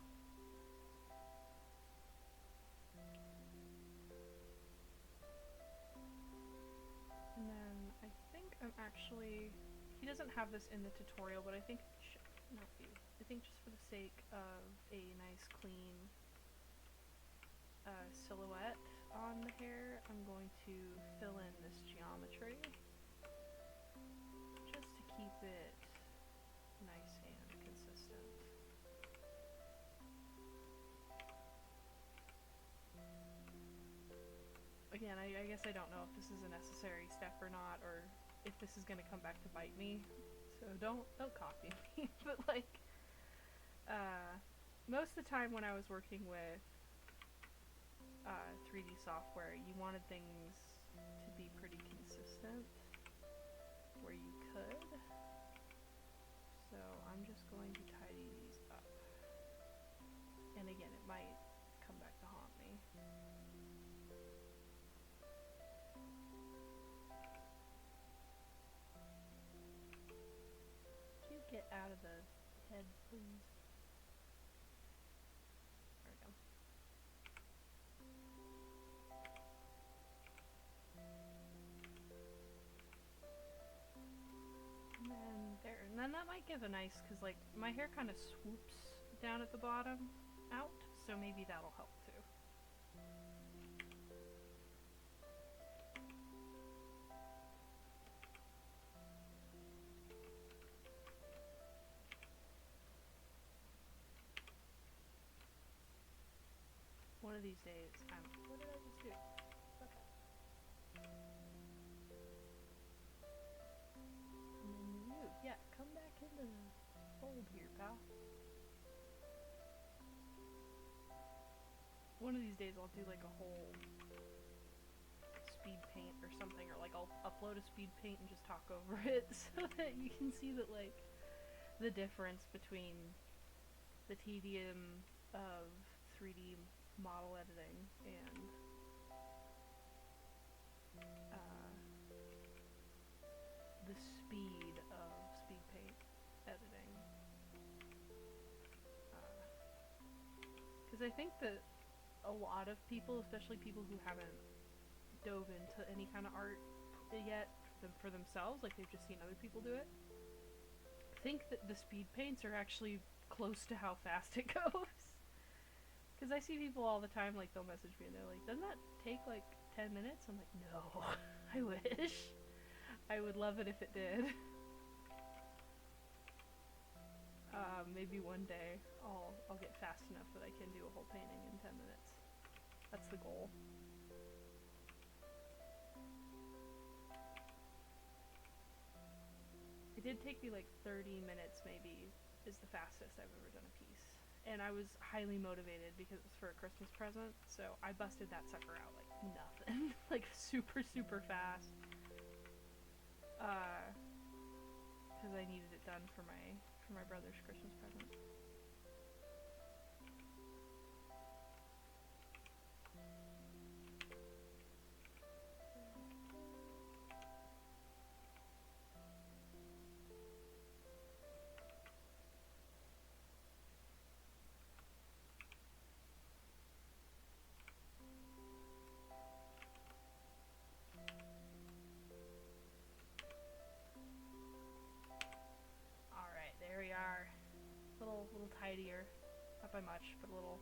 And then I think I'm actually, he doesn't have this in the tutorial, but I think, not you, I think just for the sake of a nice clean silhouette on the hair, I'm going to fill in this geometry just to keep it nice and consistent. Again, I guess I don't know if this is a necessary step or not, or if this is gonna come back to bite me, so don't copy me. But like, most of the time when I was working with 3D software, you wanted things to be pretty consistent where you could. So I'm just going to tidy these up. And again, it might come back to haunt me. Could you get out of the head, please? There we go. And then there, and then that might give a nice, cause like my hair kind of swoops down at the bottom out, so maybe that'll help too. One of these days, what did I just do? Okay. And then you, yeah, come back into the fold here, pal. One of these days I'll do like a whole speed paint or something, or like I'll upload a speed paint and just talk over it so that you can see that like the difference between the tedium of 3D model editing and the speed of speed paint editing. Because I think that a lot of people, especially people who haven't dove into any kind of art yet for themselves, like they've just seen other people do it, think that the speed paints are actually close to how fast it goes. Because I see people all the time, like they'll message me and they're like, doesn't that take like 10 minutes? I'm like, no, I wish. I would love it if it did. Maybe one day I'll get fast enough that I can do a whole painting in 10 minutes. That's the goal. It did take me like 30 minutes maybe is the fastest I've ever done a piece. And I was highly motivated because it was for a Christmas present, so I busted that sucker out like nothing. Like super fast. Because I needed it done for my brother's Christmas present. tidier. Not by much, but a little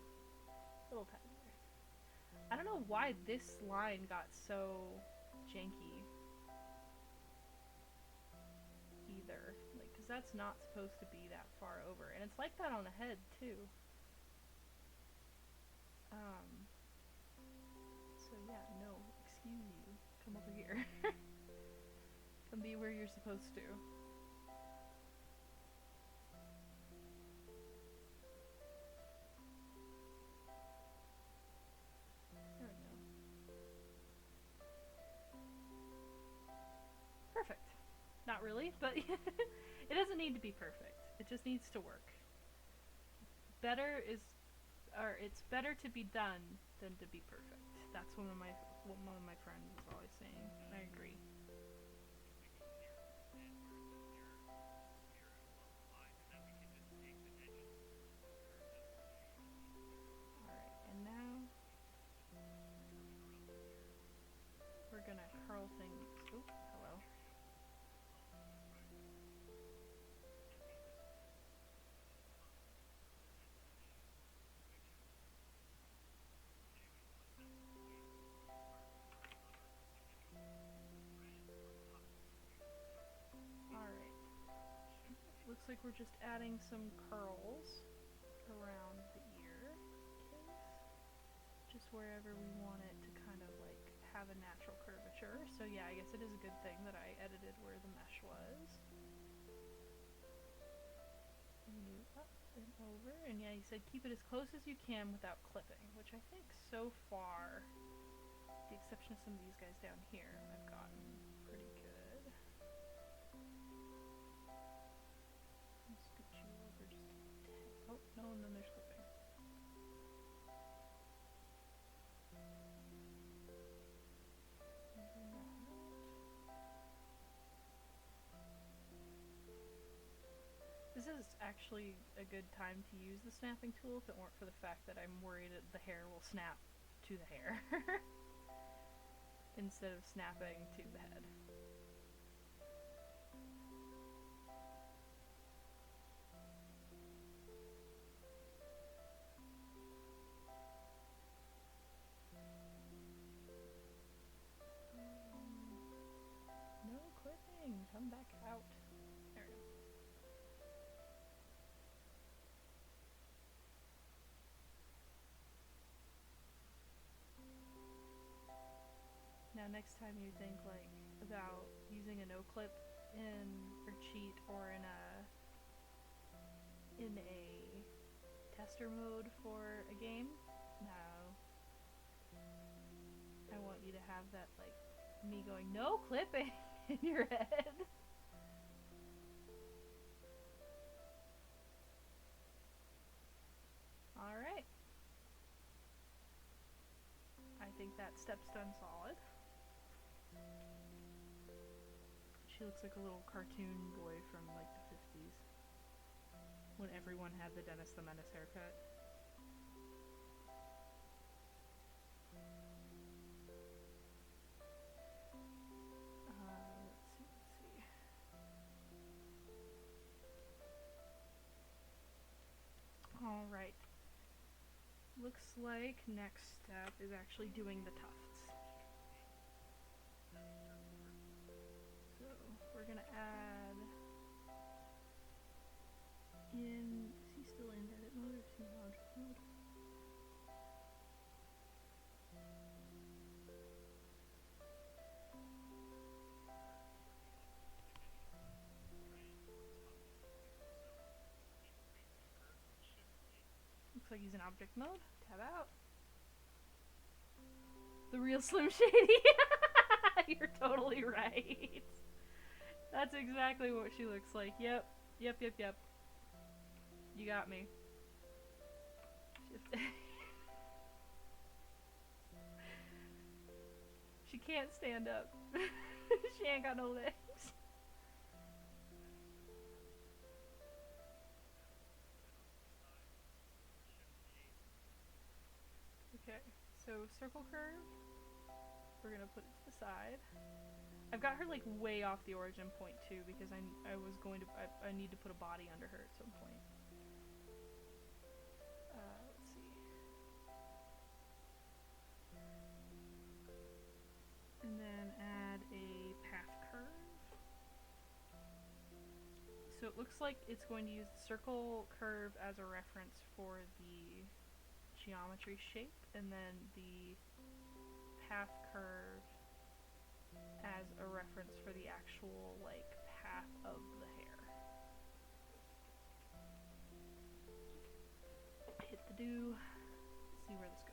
tidier. I don't know why this line got so janky either. Like, cause that's not supposed to be that far over. And it's like that on the head too. So yeah, no, excuse you. Come over here. Come be where you're supposed to. There we go. Perfect. Not really, but it doesn't need to be perfect. It just needs to work. It's better to be done than to be perfect. That's what one of my friends is always saying, and I agree. Alright, and now we're gonna curl things. Oh, hello. Alright. Looks like we're just adding some curls around the ear case. Just wherever we want it to kind of like have a natural curvature. So yeah, I guess it is a good thing that I edited where the mesh was. Move up and over, and yeah, he said keep it as close as you can without clipping, which I think so far, with the exception of some of these guys down here, I've gotten pretty good. I'll scoot you over just a tad. Oh, no, and then there's clipping. This is actually a good time to use the snapping tool if it weren't for the fact that I'm worried that the hair will snap to the hair instead of snapping to the head. No clipping, come back out. There we go. Now next time you think like about using a no clip in or cheat or in a tester mode for a game, no. I want you to have that like me going no clipping in your head. Alright. I think that step's done solid. She looks like a little cartoon boy from like the 50s. When everyone had the Dennis the Menace haircut. Let's see. Alright. Looks like next step is actually doing the tufts. So we're gonna add in, is he still in edit mode or is he in object mode? Looks like he's in object mode. Tab out. The real Slim Shady. You're totally right. That's exactly what she looks like. Yep. Yep. You got me. She can't stand up. She ain't got no legs. Okay, so circle curve. We're gonna put it to the side. I've got her like way off the origin point too because I need to put a body under her at some point. it looks like it's going to use the circle curve as a reference for the geometry shape, and then the path curve as a reference for the actual, like, path of the hair. Hit the do, see where this goes.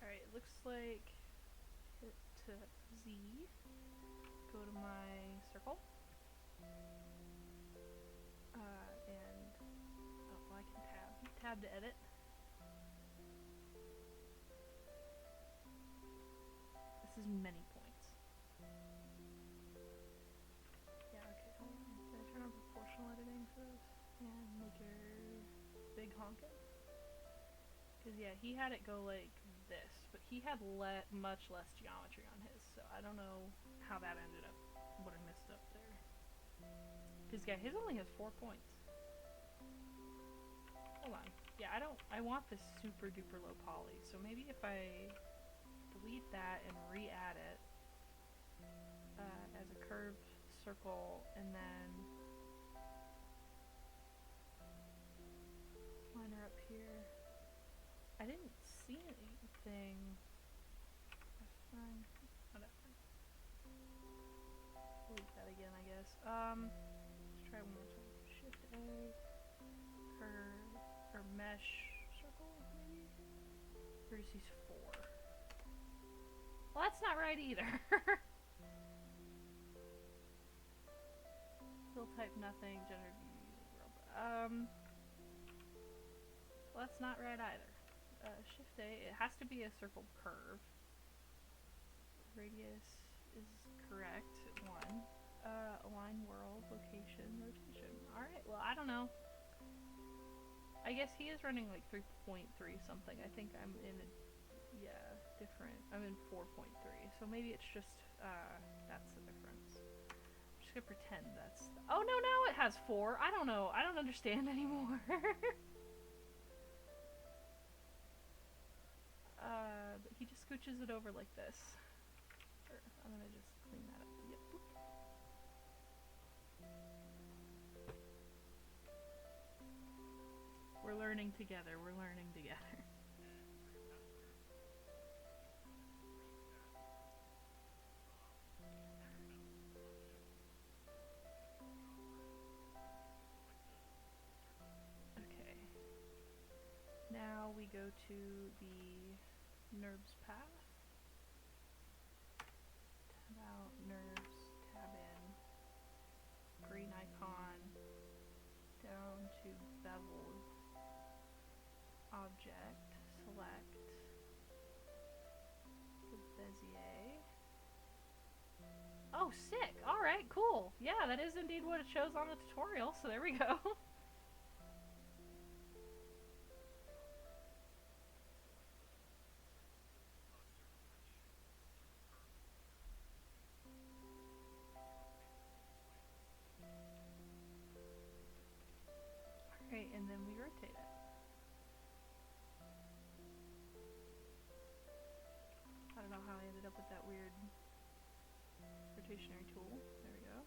Alright, it looks like hit to Z, go to my circle, and, oh, well, I can tab to edit. This is many points. Yeah, okay, hold on. Can I turn on proportional editing for this? And make her big honkin'? Because, yeah, he had it go like this, but he had much less geometry on his, so I don't know how that ended up, what I messed up there. Because, yeah, his only has 4 points. Hold on. Yeah, I want this super duper low poly, so maybe if I delete that and re-add it as a curved circle, and then line her up here. I didn't see anything. That's fine. Whatever. Delete that again, I guess. Let's try one more time. Shift A, curve, or mesh circle, maybe? Vertices 4. Well, that's not right either. Fill type nothing, gender world. Well, that's not right either. Shift A, it has to be a circled curve. Radius is correct, 1. Align world, location, rotation. Alright, well, I don't know. I guess he is running like 3.3 something. I think I'm in a, yeah, different. I'm in 4.3, so maybe it's just, that's the difference. I'm just gonna pretend that's, oh no, now it has 4. I don't know. I don't understand anymore. But he just scooches it over like this. I'm gonna just clean that up. Yep. We're learning together. We're learning together. Okay. Now we go to the NURBS path. Tab out, NURBS, tab in, green icon, down to bevel, object, select the Bezier. Oh, sick! Alright, cool! Yeah, that is indeed what it shows on the tutorial, so there we go. Alright, and then we rotate it. I don't know how I ended up with that weird rotationary tool. There we go.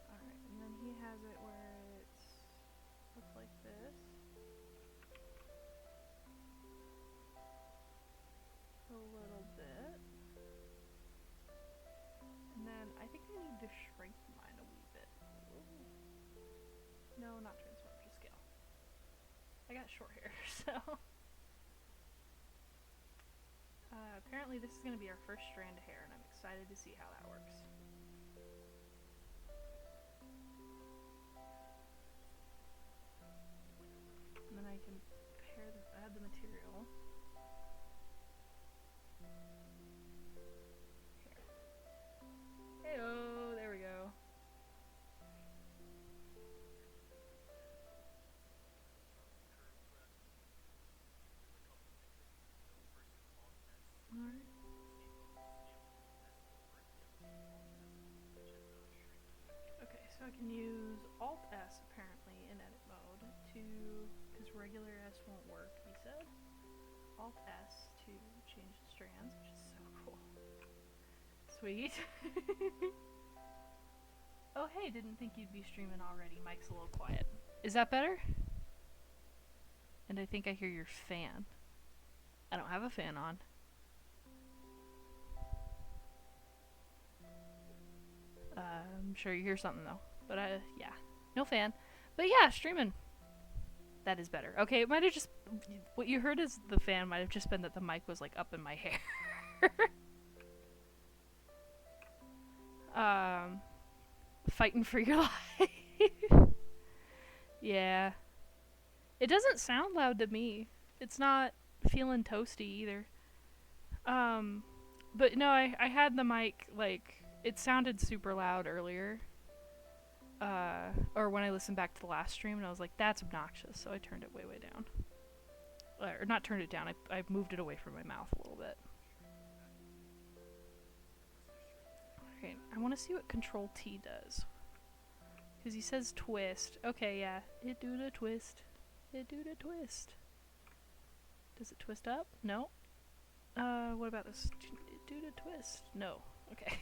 Alright, and then he has it where it's looks like this. A little bit. And then I think I need to shrink mine a wee bit. Ooh. No, not transform, just scale. I got short hair, so. Apparently this is going to be our first strand of hair, and I'm excited to see how that works. And then I can add the material. Heyo, there we go. So I can use Alt S apparently in edit mode because regular S won't work, he said. Alt S to change the strands, which is so cool. Sweet. Oh hey, didn't think you'd be streaming already. Mike's a little quiet. Is that better? And I think I hear your fan. I don't have a fan on. I'm sure you hear something though. But yeah, no fan. But yeah, streaming. That is better. Okay, it might have just... What you heard is the fan might have just been that the mic was like up in my hair. Fighting for your life. Yeah. It doesn't sound loud to me. It's not feeling toasty either. But no, I had the mic, like, it sounded super loud earlier. Or when I listened back to the last stream, and I was like, that's obnoxious, so I turned it way, way down. Or not turned it down, I moved it away from my mouth a little bit. Okay, I want to see what Control T does. Because he says twist. Okay, yeah. It do the twist. It do the twist. Does it twist up? No. What about this? It do the twist. No. Okay.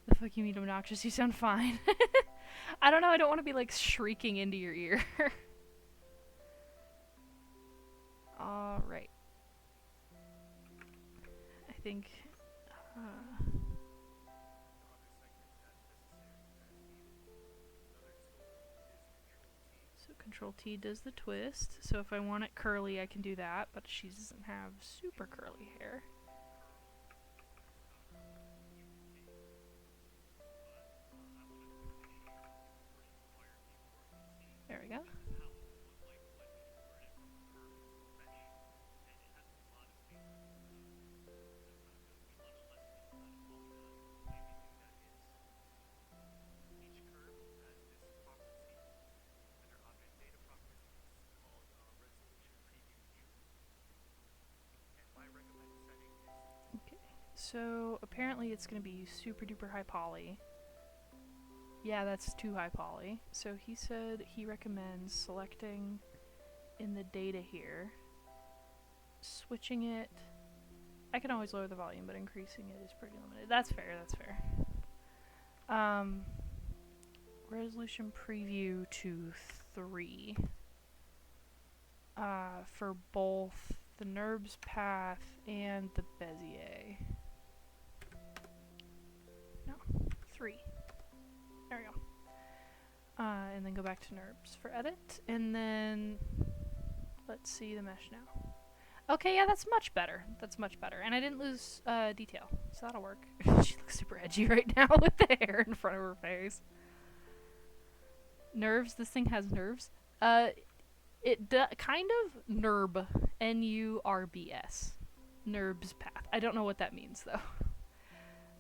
The fuck you mean obnoxious? You sound fine. I don't know, I don't want to be like shrieking into your ear. Alright. I think... So Control T does the twist. So if I want it curly, I can do that, but she doesn't have super curly hair. There we go. Okay, so apparently it's going to be super duper high poly. Yeah, that's too high poly. So he said he recommends selecting in the data here, switching it. I can always lower the volume, but increasing it is pretty limited. That's fair, that's fair. Resolution preview to 3. For both the NURBS path and the Bezier. No, 3. There we go. And then go back to NURBS for edit, and then let's see the mesh now. Okay, yeah, that's much better. That's much better. And I didn't lose detail, so that'll work. She looks super edgy right now with the hair in front of her face. Nerves? This thing has nerves? Kind of NURB. N-U-R-B-S. NURBS path. I don't know what that means, though.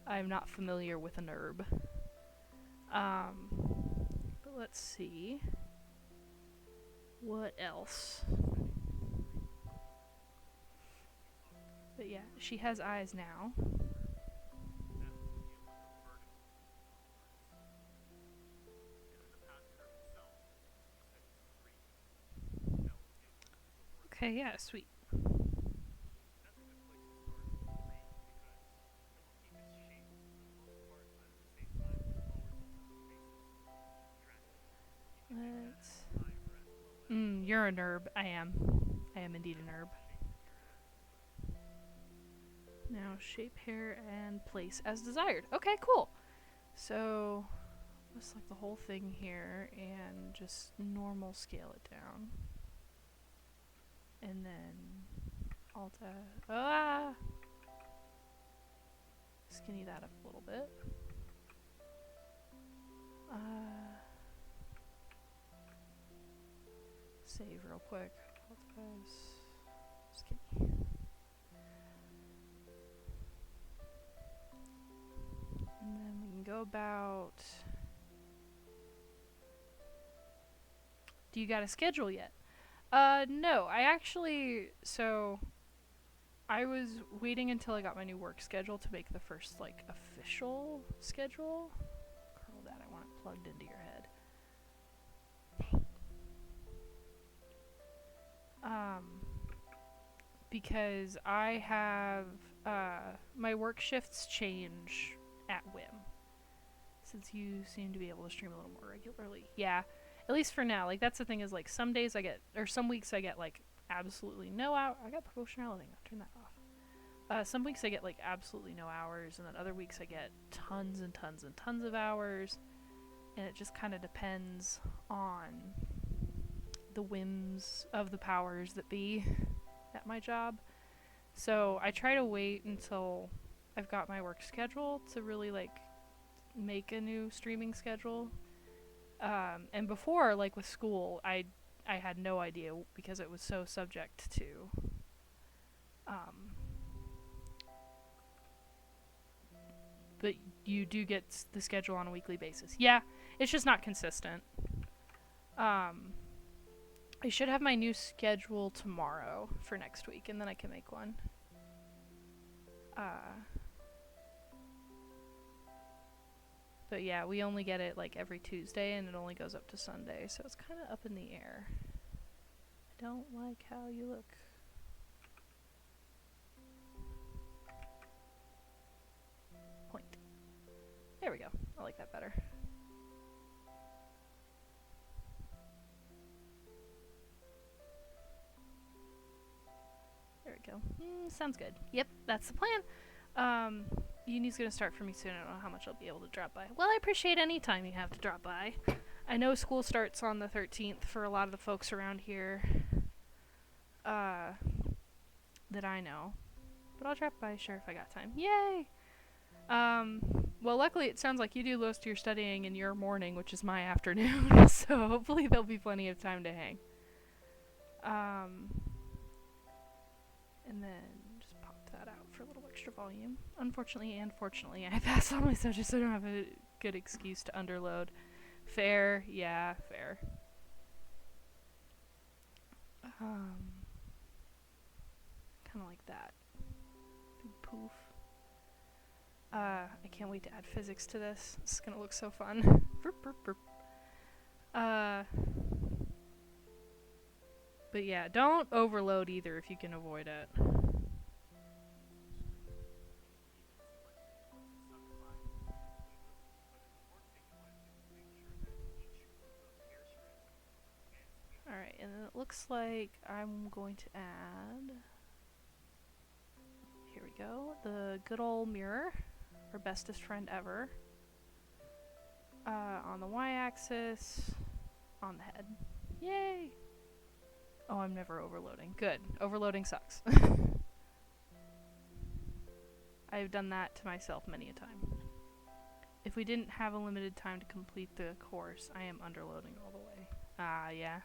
I'm not familiar with a NURB. But let's see. What else? But yeah, she has eyes now. Okay, yeah, sweet. Let's... you're a NURB. I am. I am indeed a NURB. Now shape hair and place as desired. Okay, cool. So let's select the whole thing here and just normal scale it down. And then Alt skinny that up a little bit. Save real quick. Alt skinny. And then we can go about... Do you got a schedule yet? No, I actually... So, I was waiting until I got my new work schedule to make the first, like, official schedule. that. I want it plugged into your head. Because I have my work shifts change at whim. Since you seem to be able to stream a little more regularly. Yeah, at least for now. Like, that's the thing is, like, some days I get, or some weeks I get, like, absolutely no hour. I got proportionality. I'll turn that off. Some weeks I get, like, absolutely no hours, and then other weeks I get tons and tons and tons of hours. And it just kind of depends on the whims of the powers that be at my job. So I try to wait until I've got my work schedule to really, like, make a new streaming schedule. And before, like with school, I had no idea because it was so subject to but you do get the schedule on a weekly basis. Yeah, it's just not consistent. I should have my new schedule tomorrow for next week, and then I can make one. But yeah, we only get it like every Tuesday, and it only goes up to Sunday, so it's kind of up in the air. I don't like how you look. Point. There we go. I like that better. There we go. Sounds good. Yep, that's the plan. Uni's gonna start for me soon. I don't know how much I'll be able to drop by. Well, I appreciate any time you have to drop by. I know school starts on the 13th for a lot of the folks around here that I know. But I'll drop by, sure, if I got time. Yay! Well, luckily it sounds like you do most of your studying in your morning, which is my afternoon, so hopefully there'll be plenty of time to hang. And then just pop that out for a little extra volume. Unfortunately and fortunately, I passed all my subjects, so I don't have a good excuse to underload. Fair, yeah, fair. Kinda like that. Big poof. I can't wait to add physics to this. This is gonna look so fun. Burp, burp, burp. But yeah, don't overload either if you can avoid it. Alright, and then it looks like I'm going to add... Here we go. The good old mirror. Our bestest friend ever. On the y-axis. On the head. Yay! Oh, I'm never overloading. Good. Overloading sucks. I've done that to myself many a time. If we didn't have a limited time to complete the course, I am underloading all the way. Ah, yeah.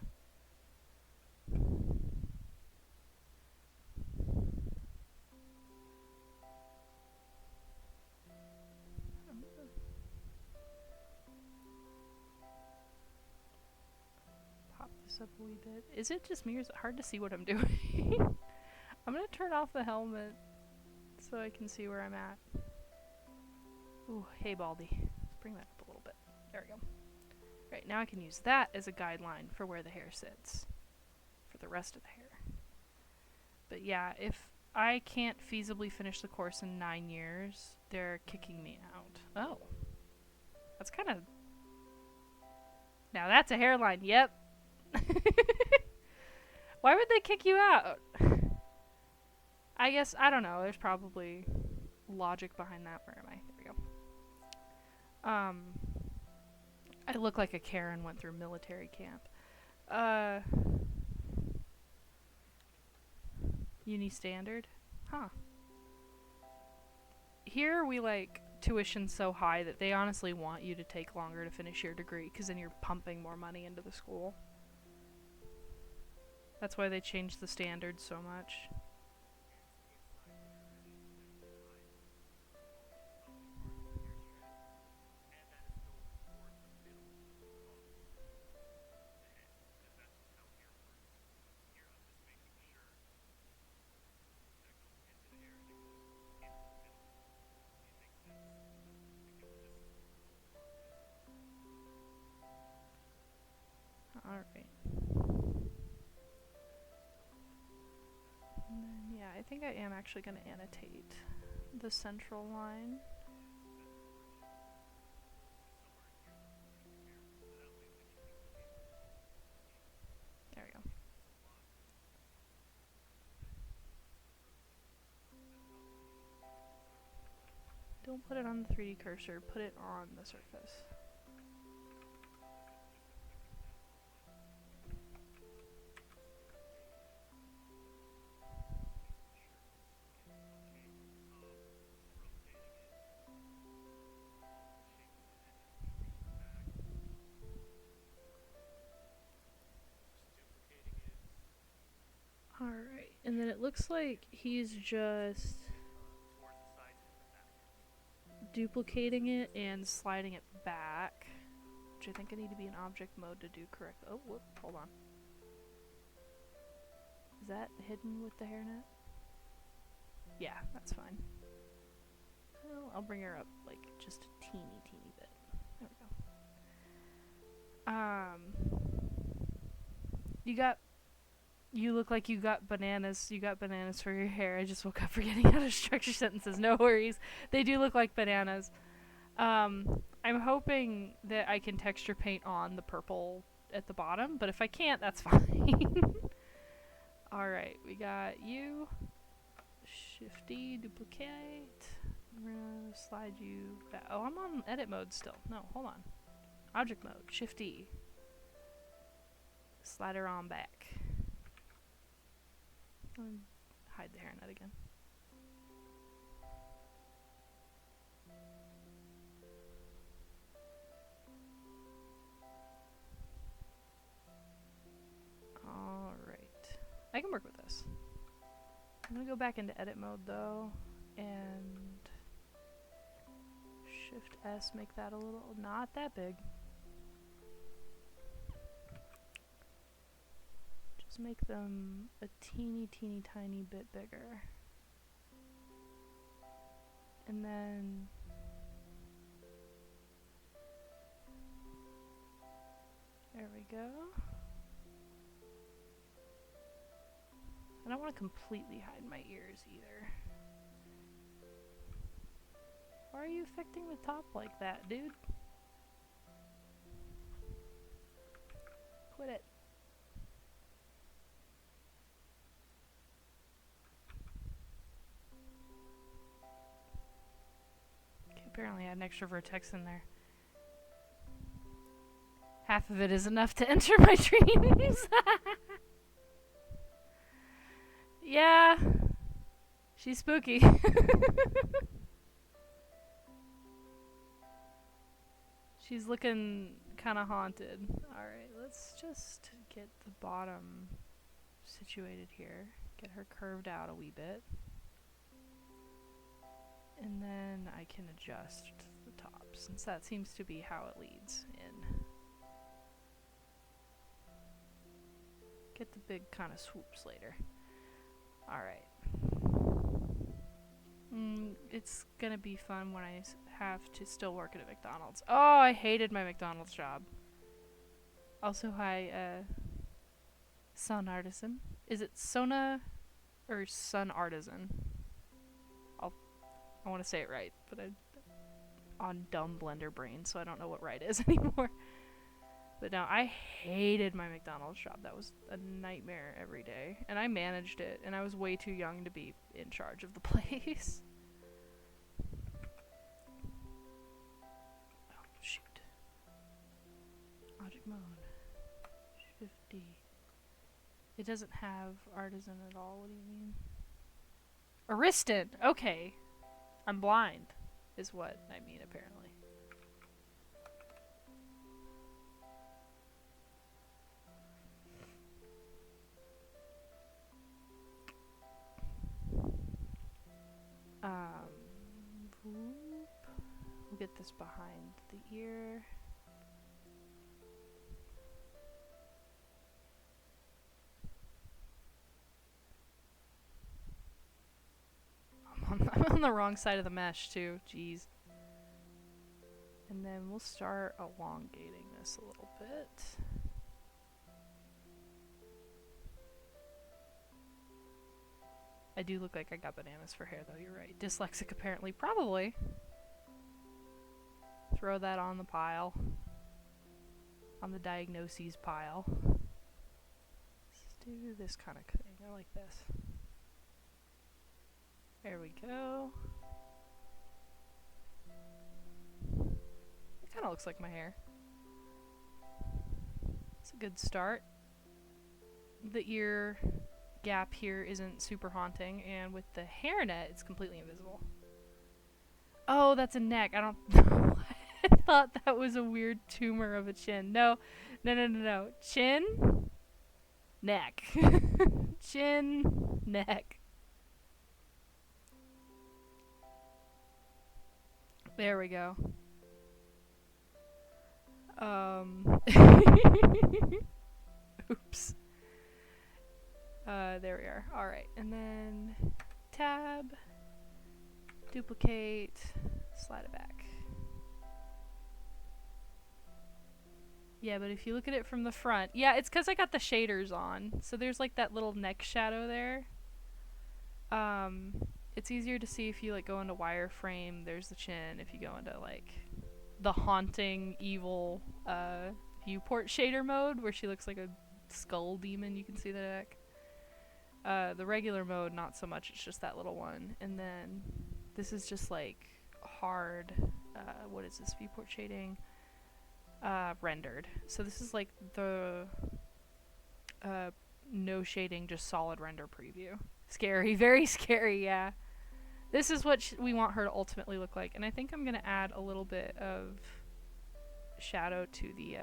Pop this up a wee bit. Is it just me or is it hard to see what I'm doing? I'm gonna turn off the helmet so I can see where I'm at. Ooh, hey Baldy. Let's bring that up a little bit. There we go. Right, now I can use that as a guideline for where the hair sits. For the rest of the hair. But yeah, if I can't feasibly finish the course in 9 years, they're kicking me out. Oh. That's kind of... Now that's a hairline, yep. Why would they kick you out? I guess, I don't know, there's probably logic behind that. Where am I? There we go. I look like a Karen went through military camp. Uni standard? Huh. Here we like tuition so high that they honestly want you to take longer to finish your degree because then you're pumping more money into the school. That's why they changed the standards so much. think I am actually going to annotate the central line. There we go. Don't put it on the 3D cursor, put it on the surface. Alright, and then it looks like he's just duplicating it and sliding it back, which I think I need to be in object mode to do correct. Oh, whoop, hold on. Is that hidden with the hairnet? Yeah, that's fine. Well, I'll bring her up like just a teeny bit. There we go. You look like you got bananas. You got bananas for your hair. I just woke up forgetting how to structure sentences. No worries. They do look like bananas. I'm hoping that I can texture paint on the purple at the bottom, but if I can't, that's fine. Alright, we got you. Shifty, duplicate. We're gonna slide you back. Oh, I'm on edit mode still. No, hold on. Object mode. Shifty. Slide her on back. Hide the hairnet again. Alright. I can work with this. I'm gonna go back into edit mode though, and Shift S, make that a little, not that big. Just make them a teeny tiny bit bigger. And then there we go. I don't want to completely hide my ears either. Why are you affecting the top like that, dude? Quit it. Okay, apparently I had an extra vertex in there. Half of it is enough to enter my dreams. Yeah. She's spooky. She's looking kind of haunted. Alright, let's just get the bottom situated here. Get her curved out a wee bit. And then I can adjust the top, since that seems to be how it leads in. Get the big kind of swoops later. Alright. It's gonna be fun when I have to still work at a McDonald's. Oh, I hated my McDonald's job. Also, hi, Sun Artisan. Is it Sona or Sun Artisan? I want to say it right, but I'm on dumb blender brain, so I don't know what right is anymore. But no, I hated my McDonald's job. That was a nightmare every day. And I managed it, and I was way too young to be in charge of the place. Oh, shoot. Object mode. Shifty. It doesn't have artisan at all. What do you mean? Ariston! Okay. I'm blind, is what I mean, apparently. We'll get this behind the ear. I'm on the wrong side of the mesh too, jeez. And then we'll start elongating this a little bit. I do look like I got bananas for hair, though. You're right. Dyslexic, apparently. Probably. Throw that on the pile. On the diagnoses pile. Let's do this kind of thing. I like this. There we go. It kind of looks like my hair. It's a good start. The ear gap here isn't super haunting, and with the hairnet, it's completely invisible. Oh, that's a neck. I don't know. I thought that was a weird tumor of a chin. No. Chin, neck. Chin, neck. There we go. Oops. There we are. Alright, and then tab, duplicate, slide it back. Yeah, but if you look at it from the front, yeah, it's because I got the shaders on. So there's like that little neck shadow there. It's easier to see if you like go into wireframe. There's the chin. If you go into like the haunting, evil viewport shader mode, where she looks like a skull demon, you can see the neck. The regular mode, not so much. It's just that little one. And then this is just like hard. What is this? Viewport shading. Rendered. So this is like the no shading, just solid render preview. Scary, very scary, yeah. This is what we want her to ultimately look like, and I think I'm gonna add a little bit of shadow to the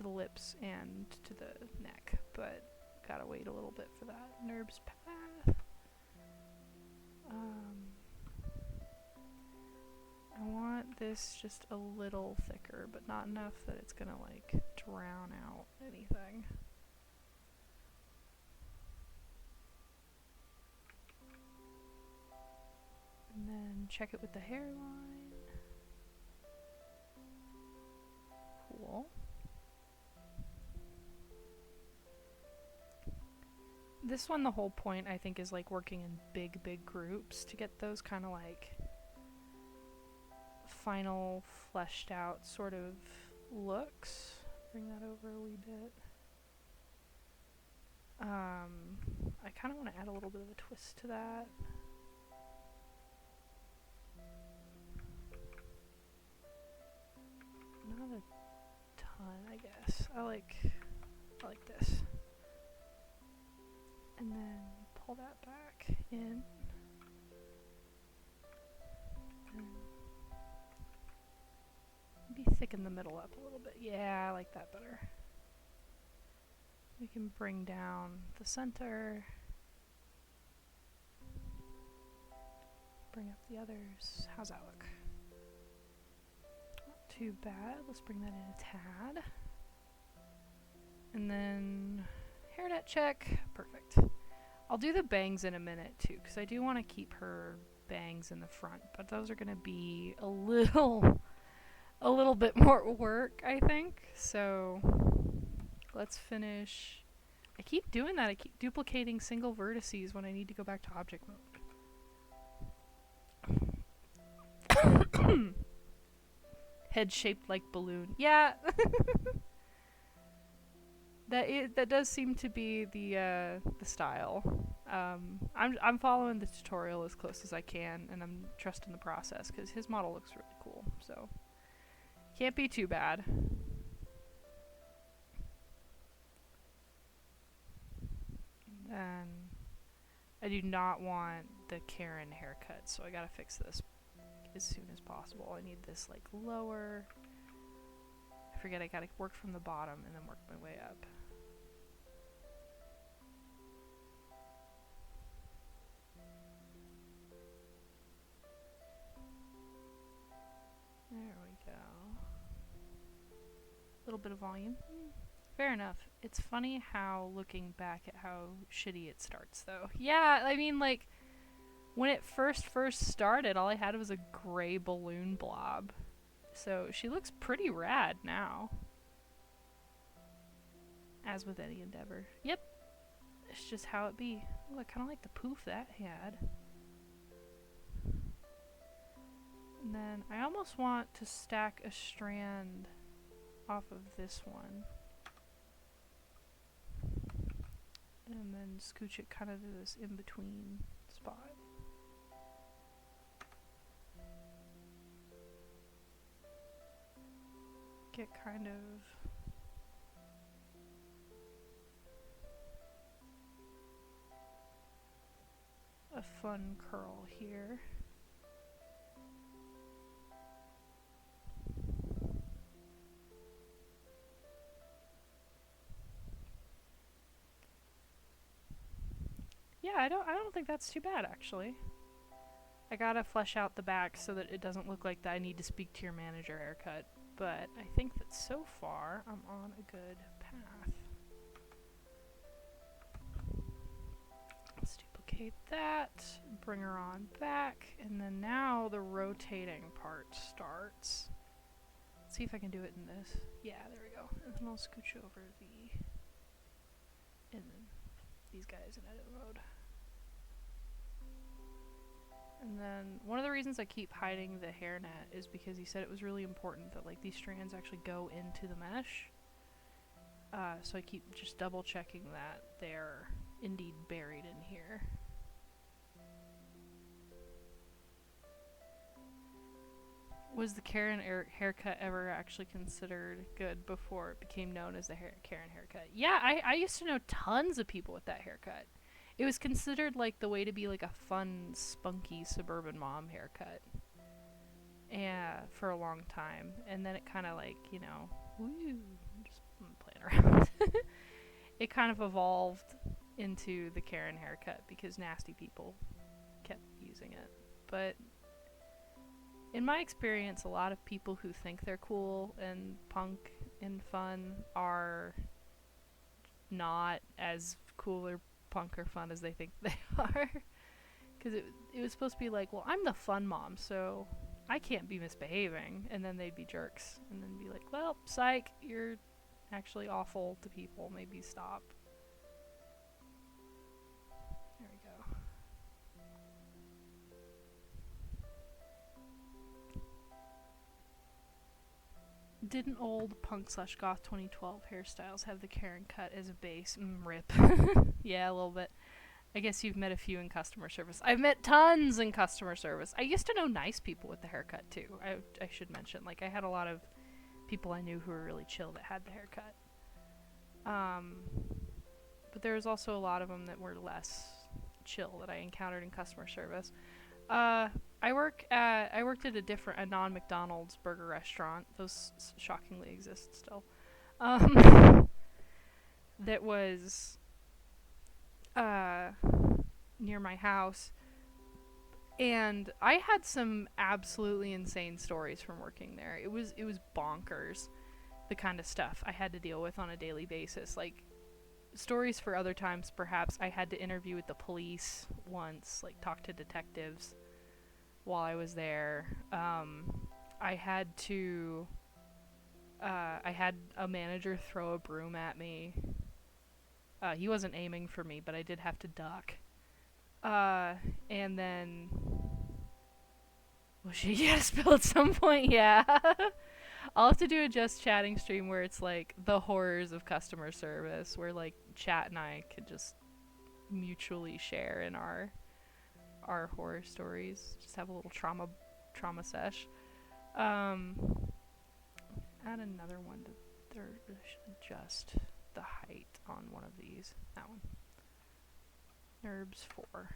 lips and to the neck, but gotta wait a little bit for that. Nerb's path. I want this just a little thicker, but not enough that it's gonna like drown out anything. And then check it with the hairline. Cool. This one, the whole point, I think, is like working in big groups to get those kind of like final fleshed out sort of looks. Bring that over a wee bit. I kind of want to add a little bit of a twist to that. Not a ton, I guess. I like this. And then pull that back in. And maybe thicken the middle up a little bit. Yeah, I like that better. We can bring down the center. Bring up the others. How's that look? Not too bad. Let's bring that in a tad. And then hairnet check. Perfect. I'll do the bangs in a minute too, because I do want to keep her bangs in the front, but those are going to be a little bit more work, I think. So let's finish. I keep doing that. I keep duplicating single vertices when I need to go back to object mode. Head shaped like balloon. Yeah. That does seem to be the style. I'm following the tutorial as close as I can, and I'm trusting the process because his model looks really cool. So can't be too bad. And I do not want the Karen haircut, so I gotta fix this as soon as possible. I need this like lower. I forget I gotta work from the bottom and then work my way up. There we go. A little bit of volume. Fair enough. It's funny how, looking back at how shitty it starts, though. Yeah, I mean, like, when it first started, all I had was a gray balloon blob. So she looks pretty rad now. As with any endeavor. Yep. it's just how it be. Ooh, I kind of like the poof that had. And then I almost want to stack a strand off of this one. And then scooch it kind of to this in-between spot. Get kind of a fun curl here. Yeah, I don't think that's too bad actually. I gotta flesh out the back so that it doesn't look like that I need to speak to your manager haircut, but I think that so far I'm on a good path. Let's duplicate that, bring her on back, and then now the rotating part starts. Let's see if I can do it in this. Yeah, there we go. And then I'll scooch over and then these guys in edit mode. And then one of the reasons I keep hiding the hairnet is because he said it was really important that like these strands actually go into the mesh. So I keep just double checking that they're indeed buried in here. Was the Karen haircut ever actually considered good before it became known as the Karen haircut? Yeah, I used to know tons of people with that haircut. It was considered like the way to be like a fun, spunky suburban mom haircut. Yeah, for a long time. And then it kind of like, you know, woo, just playing around. It kind of evolved into the Karen haircut because nasty people kept using it. But in my experience, a lot of people who think they're cool and punk and fun are not as cool or punk or fun as they think they are. Because it was supposed to be like, well, I'm the fun mom, so I can't be misbehaving. And then they'd be jerks. And then be like, well, psych, you're actually awful to people. Maybe stop. There we go. Didn't old punk/goth 2012 hairstyles have the Karen cut as a base? Rip. Yeah, a little bit. I guess you've met a few in customer service. I've met tons in customer service. I used to know nice people with the haircut too. I should mention, like, I had a lot of people I knew who were really chill that had the haircut. But there was also a lot of them that were less chill that I encountered in customer service. I worked at a non-McDonald's burger restaurant. Those shockingly exist still. That was near my house, and I had some absolutely insane stories from working there. It was bonkers, the kind of stuff I had to deal with on a daily basis. Like, stories for other times, perhaps. I had to interview with the police once, like talk to detectives while I was there. I had a manager throw a broom at me. He wasn't aiming for me, but I did have to duck. And then... Well, shit, you gotta spill at some point, yeah. I'll have to do a Just Chatting stream where it's like the horrors of customer service, where like Chat and I could just mutually share in our horror stories. Just have a little trauma sesh. Add another one to third. I should adjust the height on one of these. That one. NURBS 4.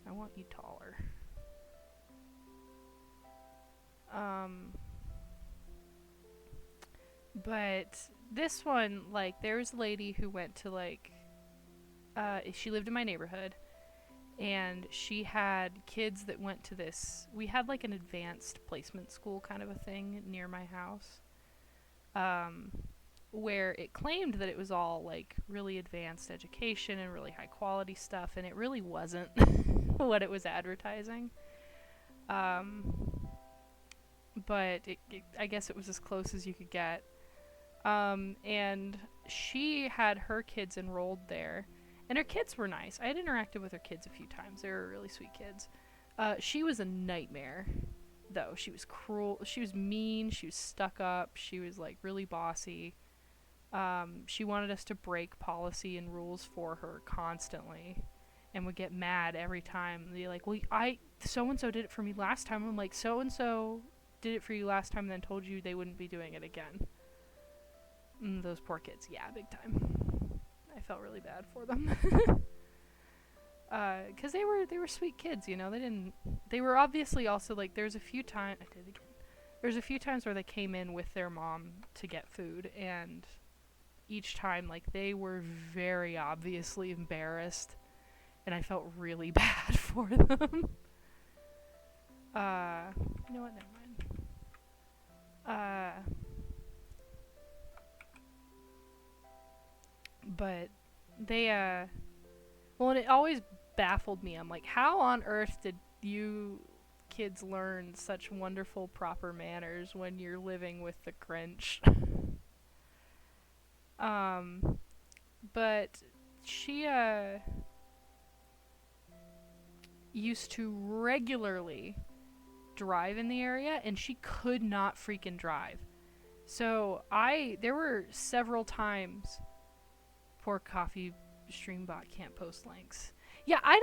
I want you taller. But this one, like, there was a lady who went to, like, she lived in my neighborhood, and she had kids that went to this. We had, like, an advanced placement school kind of a thing near my house, where it claimed that it was all, like, really advanced education and really high quality stuff, and it really wasn't what it was advertising. But I guess it was as close as you could get. And she had her kids enrolled there, and her kids were nice. I had interacted with her kids a few times. They were really sweet kids. She was a nightmare, though. She was cruel. She was mean. She was stuck up. She was like really bossy. She wanted us to break policy and rules for her constantly, and would get mad every time. They're like, "Well, so and so did it for me last time." I'm like, "So and so did it for you last time, and then told you they wouldn't be doing it again." Those poor kids, yeah, big time. I felt really bad for them. Cause they were sweet kids, you know. They were obviously also like. There's a few times I did it again. There's a few times where they came in with their mom to get food, and each time like they were very obviously embarrassed, and I felt really bad for them. You know what? Never mind. But they well, and it always baffled me. I'm like, how on earth did you kids learn such wonderful proper manners when you're living with the Grinch? But she used to regularly drive in the area, and she could not freaking drive. So there were several times. Poor coffee streambot can't post links. Yeah, I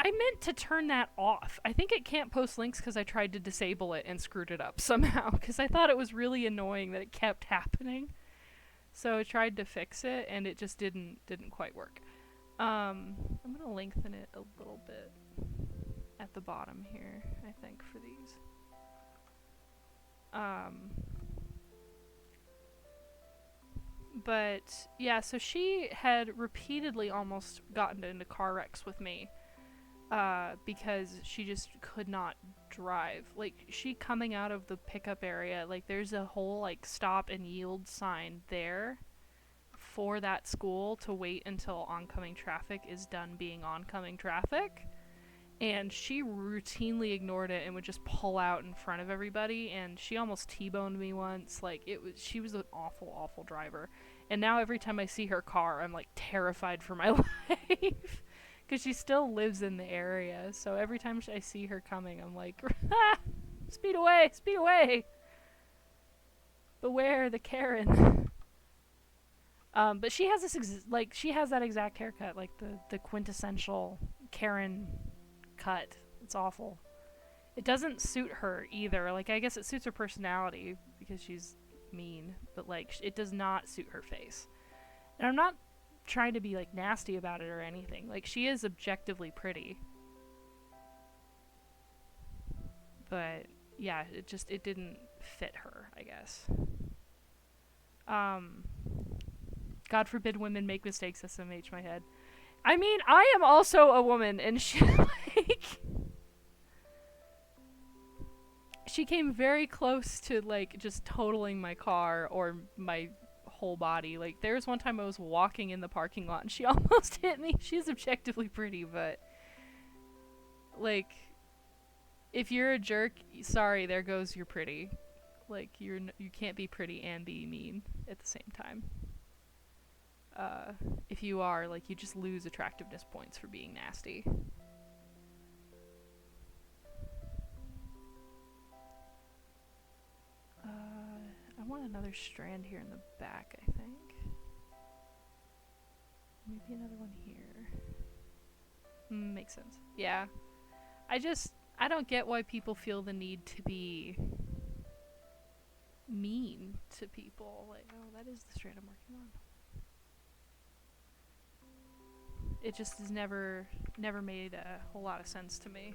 meant to turn that off. I think it can't post links because I tried to disable it and screwed it up somehow, because I thought it was really annoying that it kept happening. So I tried to fix it, and it just didn't quite work. I'm gonna lengthen it a little bit at the bottom here, I think, for these. But yeah, so she had repeatedly almost gotten into car wrecks with me, because she just could not drive. Like, she coming out of the pickup area, like there's a whole like stop and yield sign there for that school to wait until oncoming traffic is done being oncoming traffic. And she routinely ignored it and would just pull out in front of everybody, and she almost T-boned me once. Like, she was an awful, awful driver. And now every time I see her car, I'm like terrified for my life, because she still lives in the area. So every time I see her coming, I'm like, speed away, speed away. Beware the Karen. But she has she has that exact haircut, like the quintessential Karen cut. It's awful. It doesn't suit her either. Like, I guess it suits her personality because she's mean, but like it does not suit her face. And I'm not trying to be like nasty about it or anything. Like, she is objectively pretty. But yeah, it didn't fit her, I guess. God forbid women make mistakes, SMH my head. I mean, I am also a woman, and she she came very close to like just totaling my car or my whole body. Like, there was one time I was walking in the parking lot and she almost hit me. She's objectively pretty, but like, if you're a jerk, sorry, there goes your pretty. Like, you can't be pretty and be mean at the same time. If you are, like, you just lose attractiveness points for being nasty. I want another strand here in the back, I think. Maybe another one here. Makes sense. Yeah. I don't get why people feel the need to be mean to people. Like, oh, that is the strand I'm working on. It just has never made a whole lot of sense to me.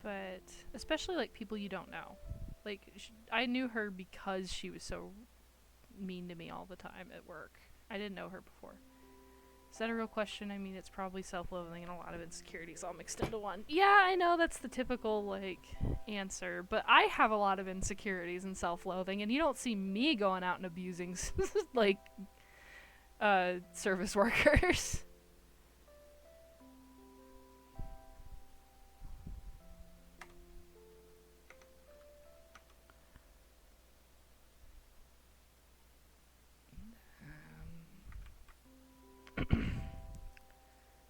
But especially like people you don't know. Like, I knew her because she was so mean to me all the time at work. I didn't know her before. Is that a real question? I mean, it's probably self-loathing and a lot of insecurities all mixed into one. Yeah, I know that's the typical, like, answer, but I have a lot of insecurities and self-loathing, and you don't see me going out and abusing, like, service workers.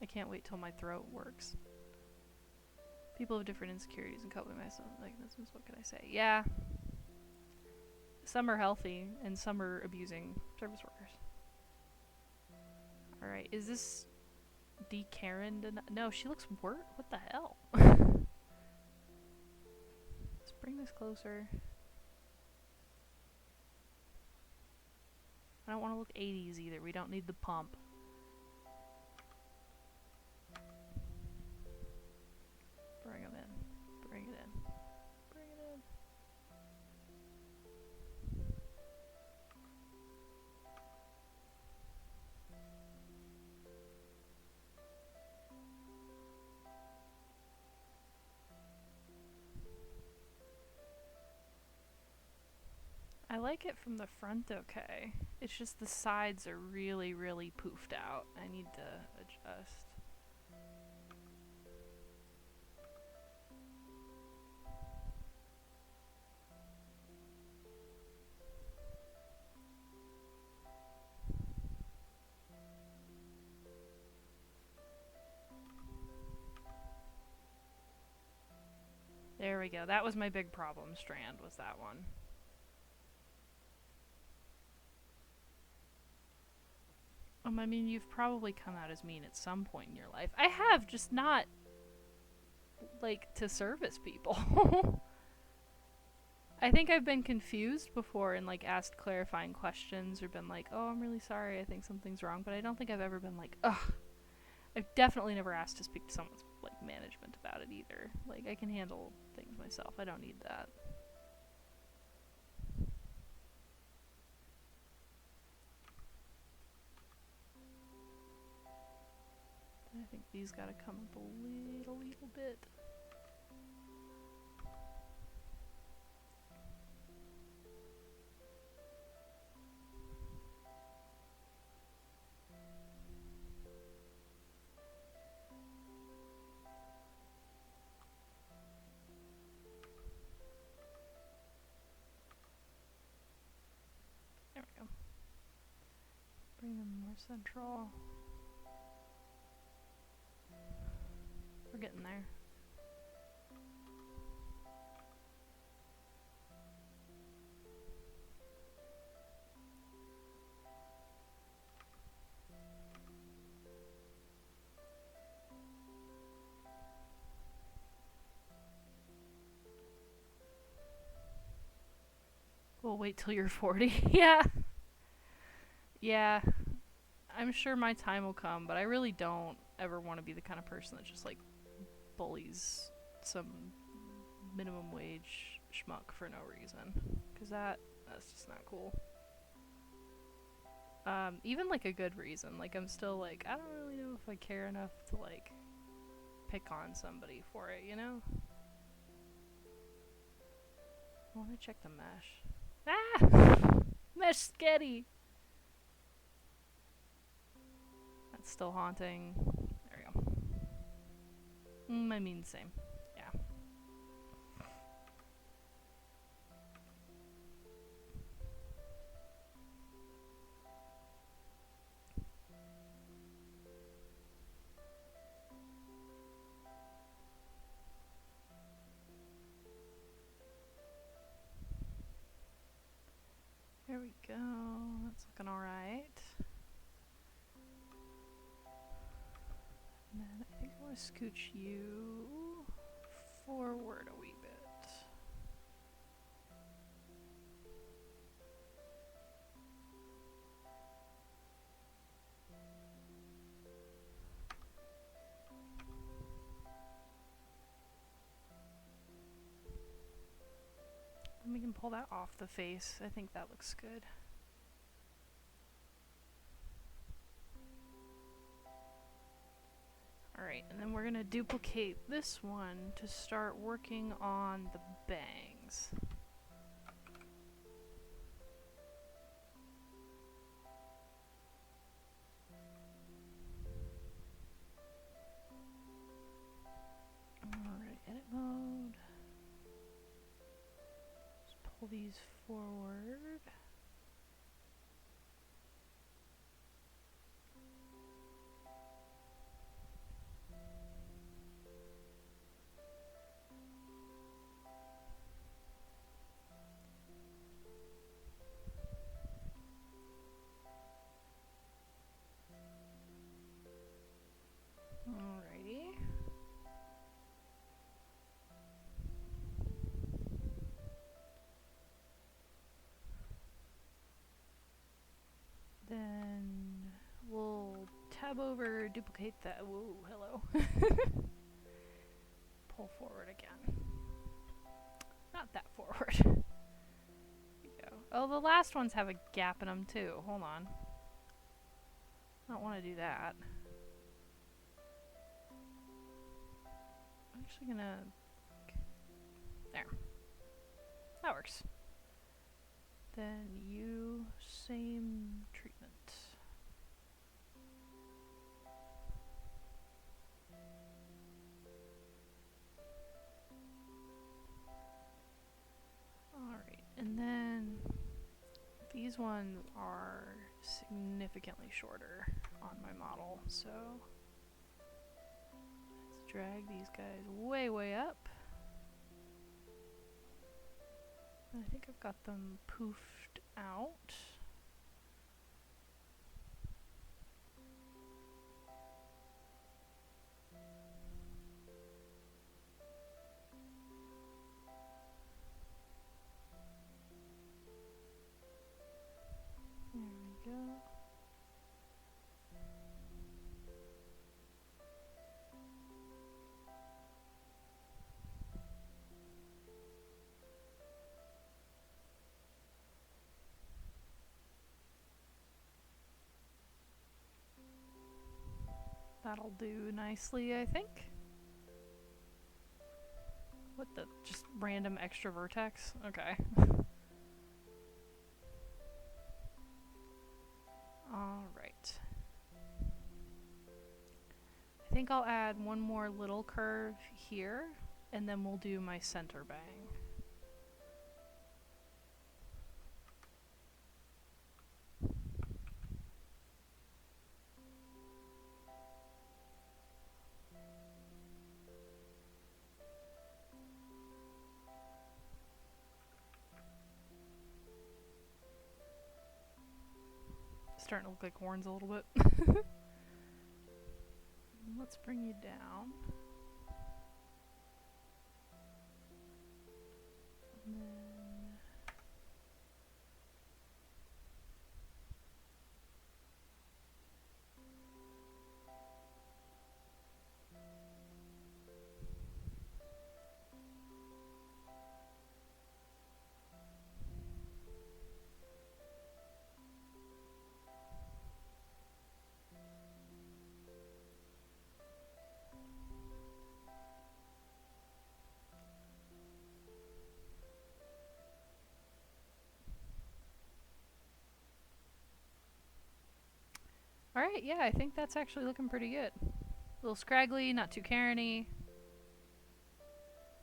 I can't wait till my throat works. People have different insecurities and coping mechanisms. What can I say? Yeah. Some are healthy and some are abusing service workers. Alright, is this D. Karen? No, she looks What the hell? Let's bring this closer. I don't want to look 80s either. We don't need the pump. Bring them in. Bring it in. Bring it in. I like it from the front okay. It's just the sides are really, really poofed out. I need to adjust. There we go. That was my big problem strand, was that one. I mean, you've probably come out as mean at some point in your life. I have, just not, like, to service people. I think I've been confused before and, like, asked clarifying questions or been like, oh, I'm really sorry, I think something's wrong, but I don't think I've ever been like, ugh. I've definitely never asked to speak to someone's, like, management about it either. Like, I can handle things myself. I don't need that. I think these gotta come up a little bit. There we go. Bring them more central. We're getting there. We'll wait till you're 40. Yeah. Yeah. I'm sure my time will come, but I really don't ever want to be the kind of person that just, like, bullies some minimum wage schmuck for no reason. Because that's just not cool. Even, like, a good reason. Like, I'm still, like, I don't really know if I care enough to, like, pick on somebody for it, you know? I want to check the mesh. Ah! Mesh sketty! That's still haunting. There we go. I mean, same. Yeah. There we go. That's looking alright. And then I think I want to scooch you forward a wee bit. And we can pull that off the face. I think that looks good. Alright, and then we're gonna duplicate this one to start working on the bangs. Alright, edit mode. Just pull these forward. Alrighty. Then we'll tab over, duplicate that. Whoa, hello. Pull forward again. Not that forward. There we go. Oh, the last ones have a gap in them too. Hold on. I don't want to do that. I'm actually gonna... There. That works. Then you, same treatment. Alright, and then these ones are significantly shorter on my model, so let's drag these guys way up. I think I've got them poofed out. There we go. That'll do nicely, I think. What the? Just random extra vertex? Okay. Alright. I think I'll add one more little curve here, and then we'll do my center bang. Starting to look like horns a little bit. Let's bring you down. And then alright, yeah, I think that's actually looking pretty good. A little scraggly, not too Karen-y.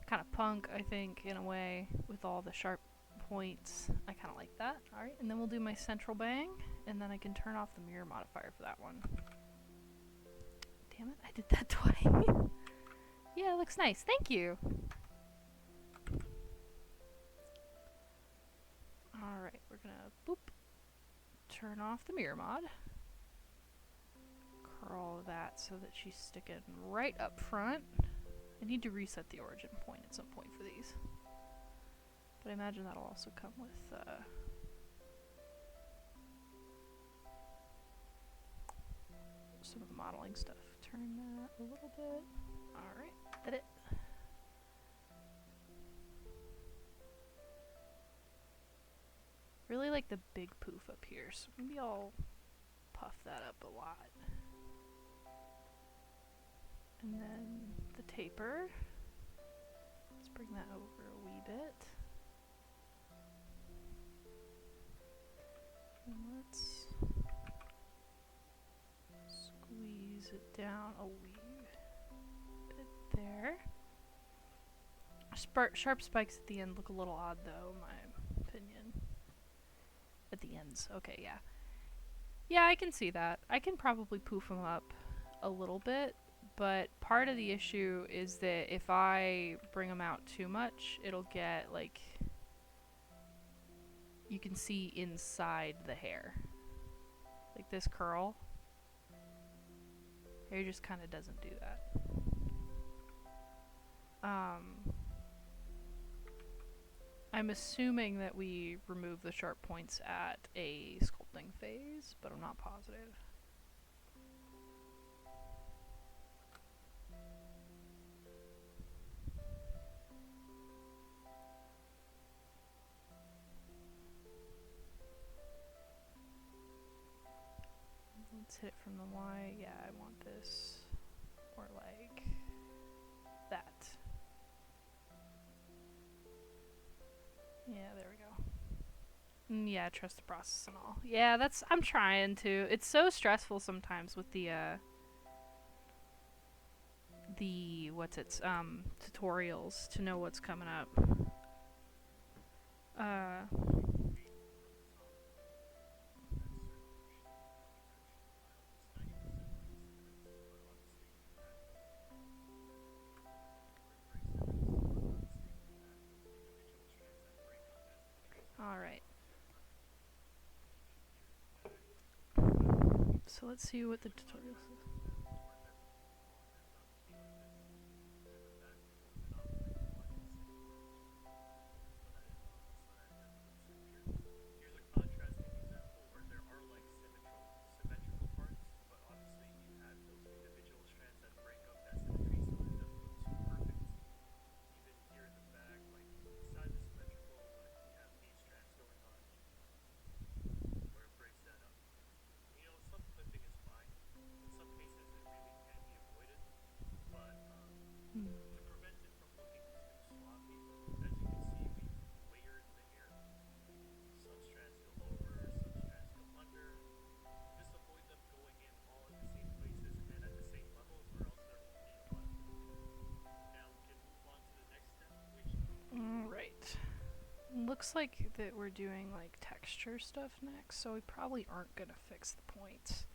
Kind of punk, I think, in a way, with all the sharp points. I kind of like that. Alright, and then we'll do my central bang, and then I can turn off the mirror modifier for that one. Damn it, I did that twice. Yeah, it looks nice. Thank you. Alright, we're gonna boop. Turn off the mirror mod. Curl that so that she's sticking right up front. I need to reset the origin point at some point for these. But I imagine that'll also come with some of the modeling stuff. Turn that a little bit. Alright, edit. Really like the big poof up here, so maybe I'll puff that up a lot. And then the taper. Let's bring that over a wee bit. And let's squeeze it down a wee bit there. Sharp spikes at the end look a little odd though, in my opinion. At the ends. Okay, yeah. Yeah, I can see that. I can probably poof them up a little bit, but part of the issue is that if I bring them out too much, it'll get like... You can see inside the hair. Like this curl. Hair just kind of doesn't do that. I'm assuming that we remove the sharp points at a sculpting phase, but I'm not positive. Let's hit it from the Y. Yeah, I want this more like that. Yeah, there we go. Yeah, trust the process and all. Yeah, I'm trying to. It's so stressful sometimes with the tutorials to know what's coming up. Alright. So let's see what the tutorial says. Alright. Looks like that we're doing like texture stuff next, so we probably aren't gonna fix the points.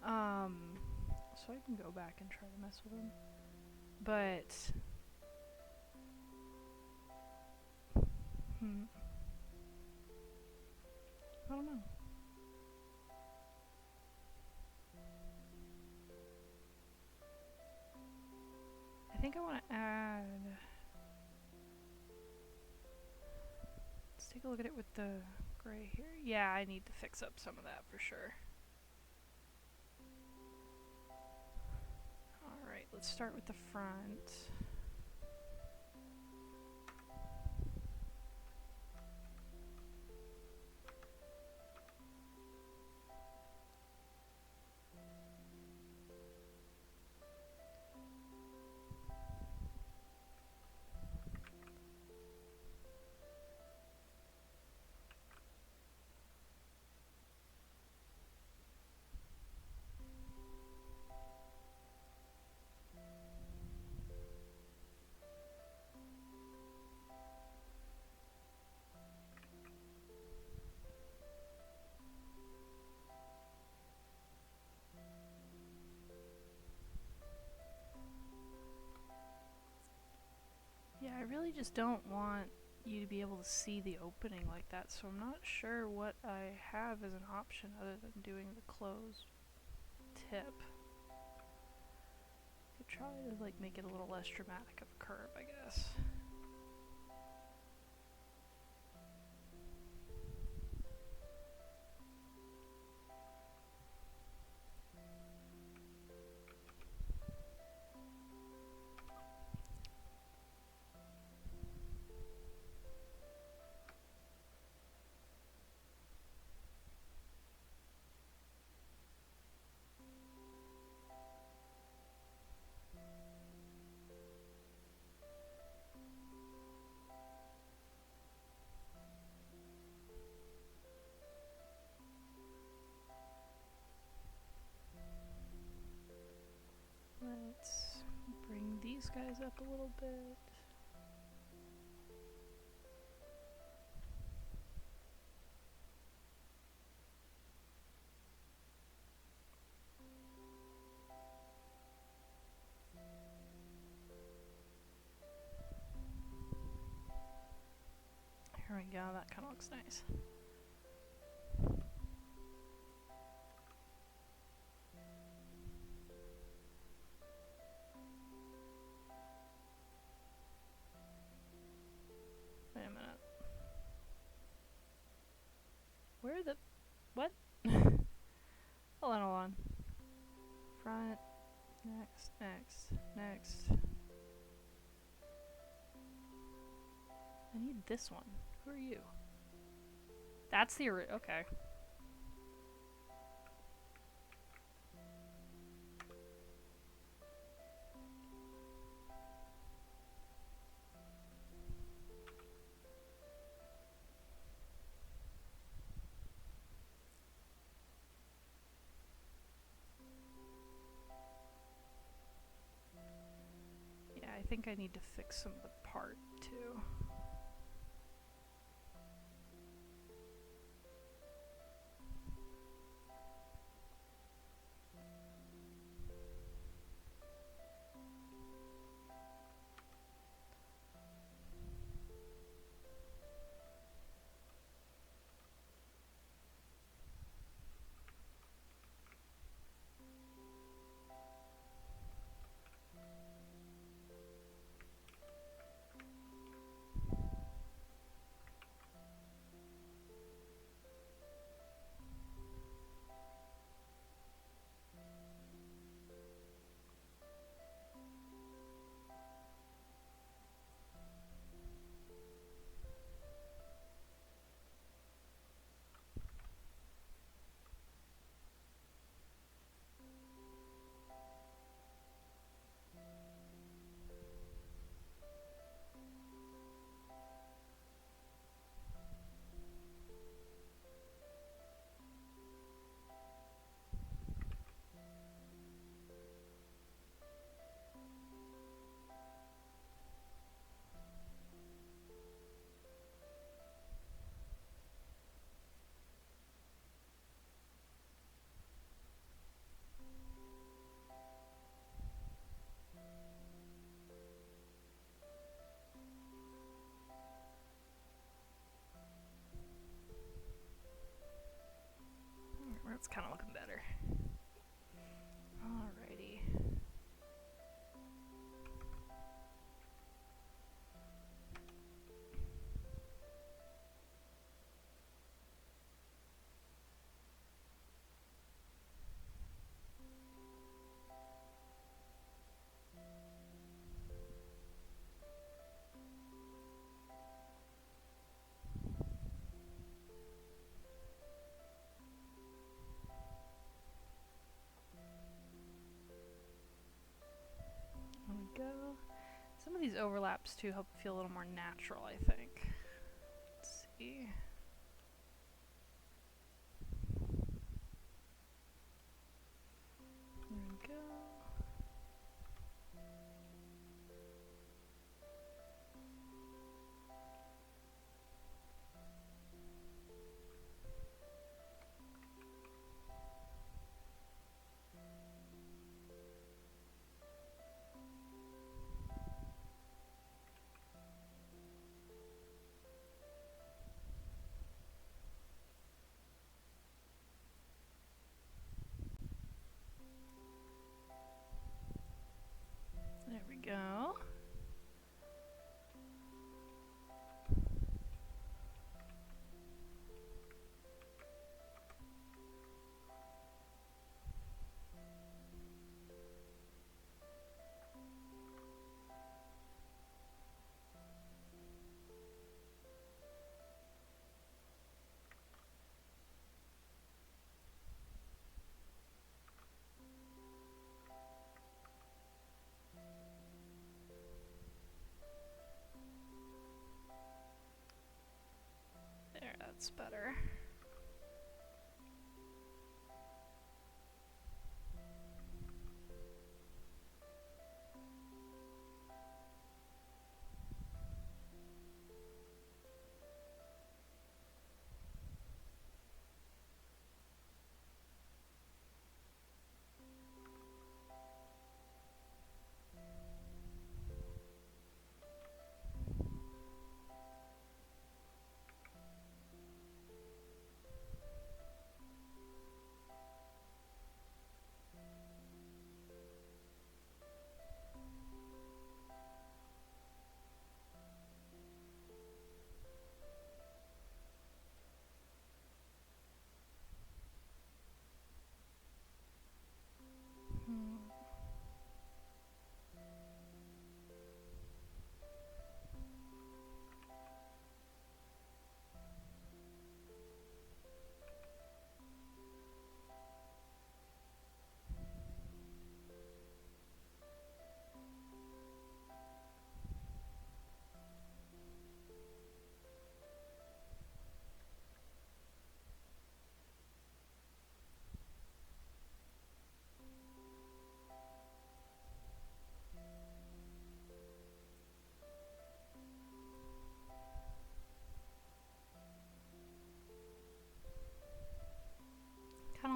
So I can go back and try to mess with them. But I don't know. I think I want to add... Let's take a look at it with the gray here. Yeah, I need to fix up some of that for sure. Alright, let's start with the front. Yeah, I really just don't want you to be able to see the opening like that, so I'm not sure what I have as an option other than doing the closed tip. Could try to like make it a little less dramatic of a curve, I guess. these guys up a little bit. Here we go, that kind of looks nice. Wait a minute. Where the... what? Hold on. Front. Next. I need this one. Who are you? That's the okay. Yeah, I think I need to fix some of the part too. That's kind of looking better. Alrighty. There we go. Some of these overlaps too help it feel a little more natural, I think. Let's see. There we go. There we go. There, that's better.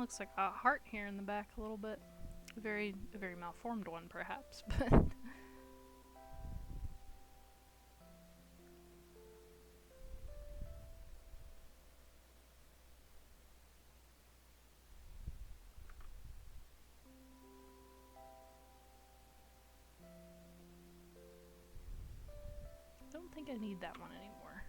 looks like a heart here in the back a little bit. A very malformed one, perhaps, but... I don't think I need that one anymore.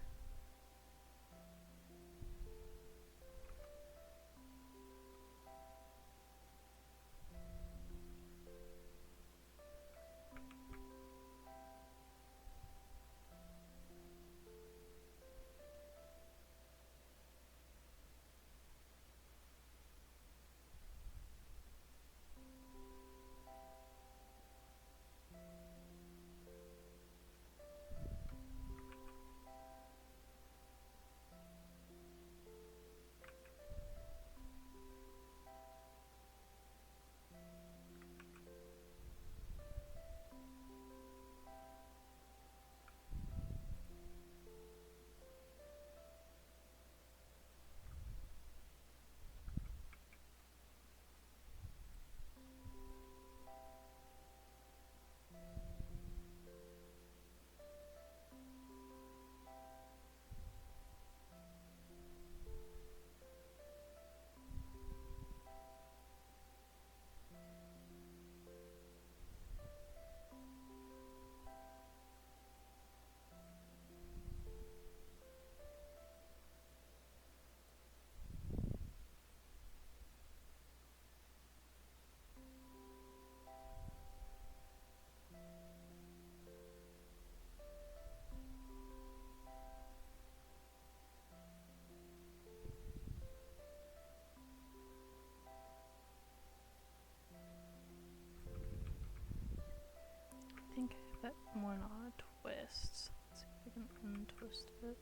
I think I have that one on a twist. Let's see if I can untwist it.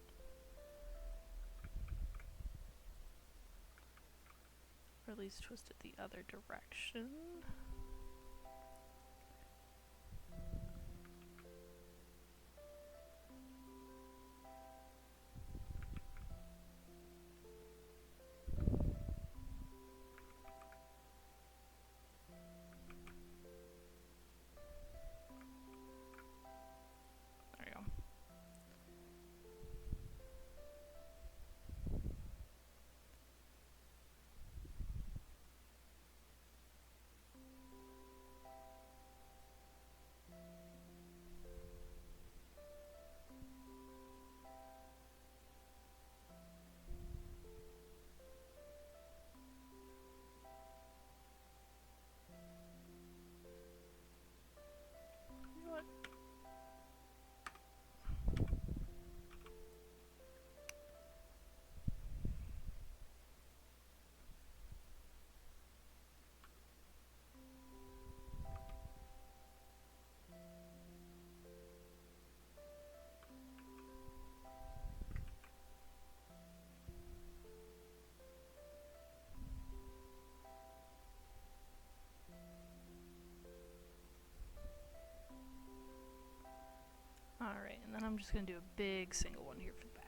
Or at least twist it the other direction. There you go. You know what? Alright, and then I'm just gonna do a big single one here for the back.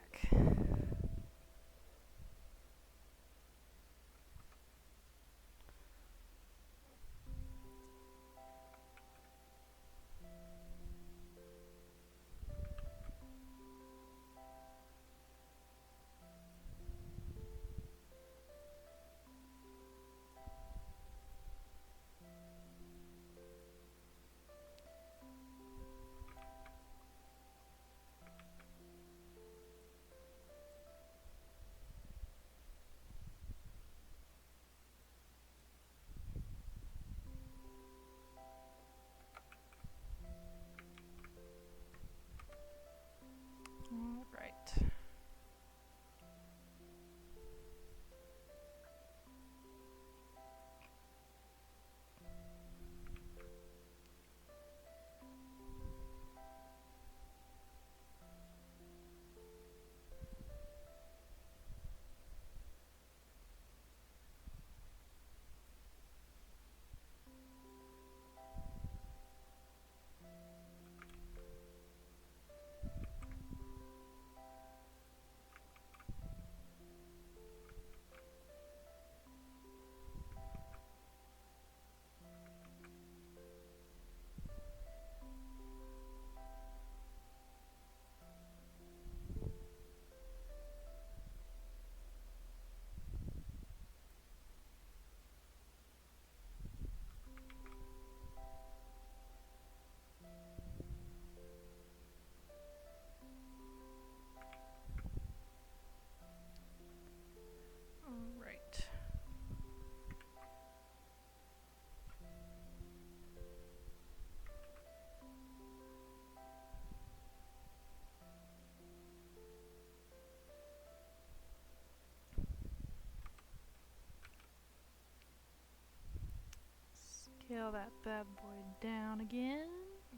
scale that bad boy down again.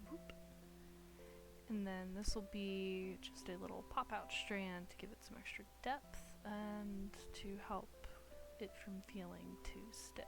Whoop. And then this will be just a little pop-out strand to give it some extra depth and to help it from feeling too stiff.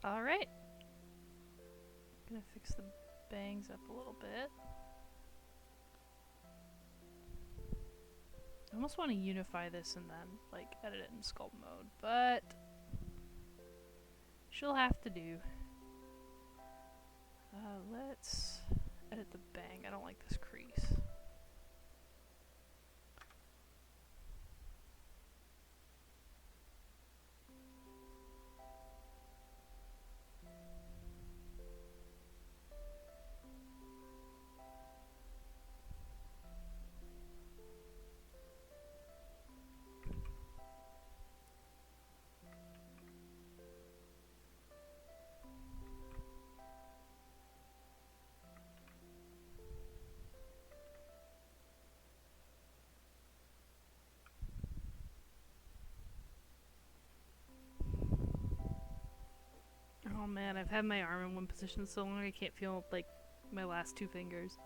Alright. Gonna fix the bangs up a little bit. I almost want to unify this and then, like, edit it in sculpt mode, but she'll have to do. Let's edit the bang. I don't like this crease. Oh man, I've had my arm in one position so long I can't feel, like, my last two fingers.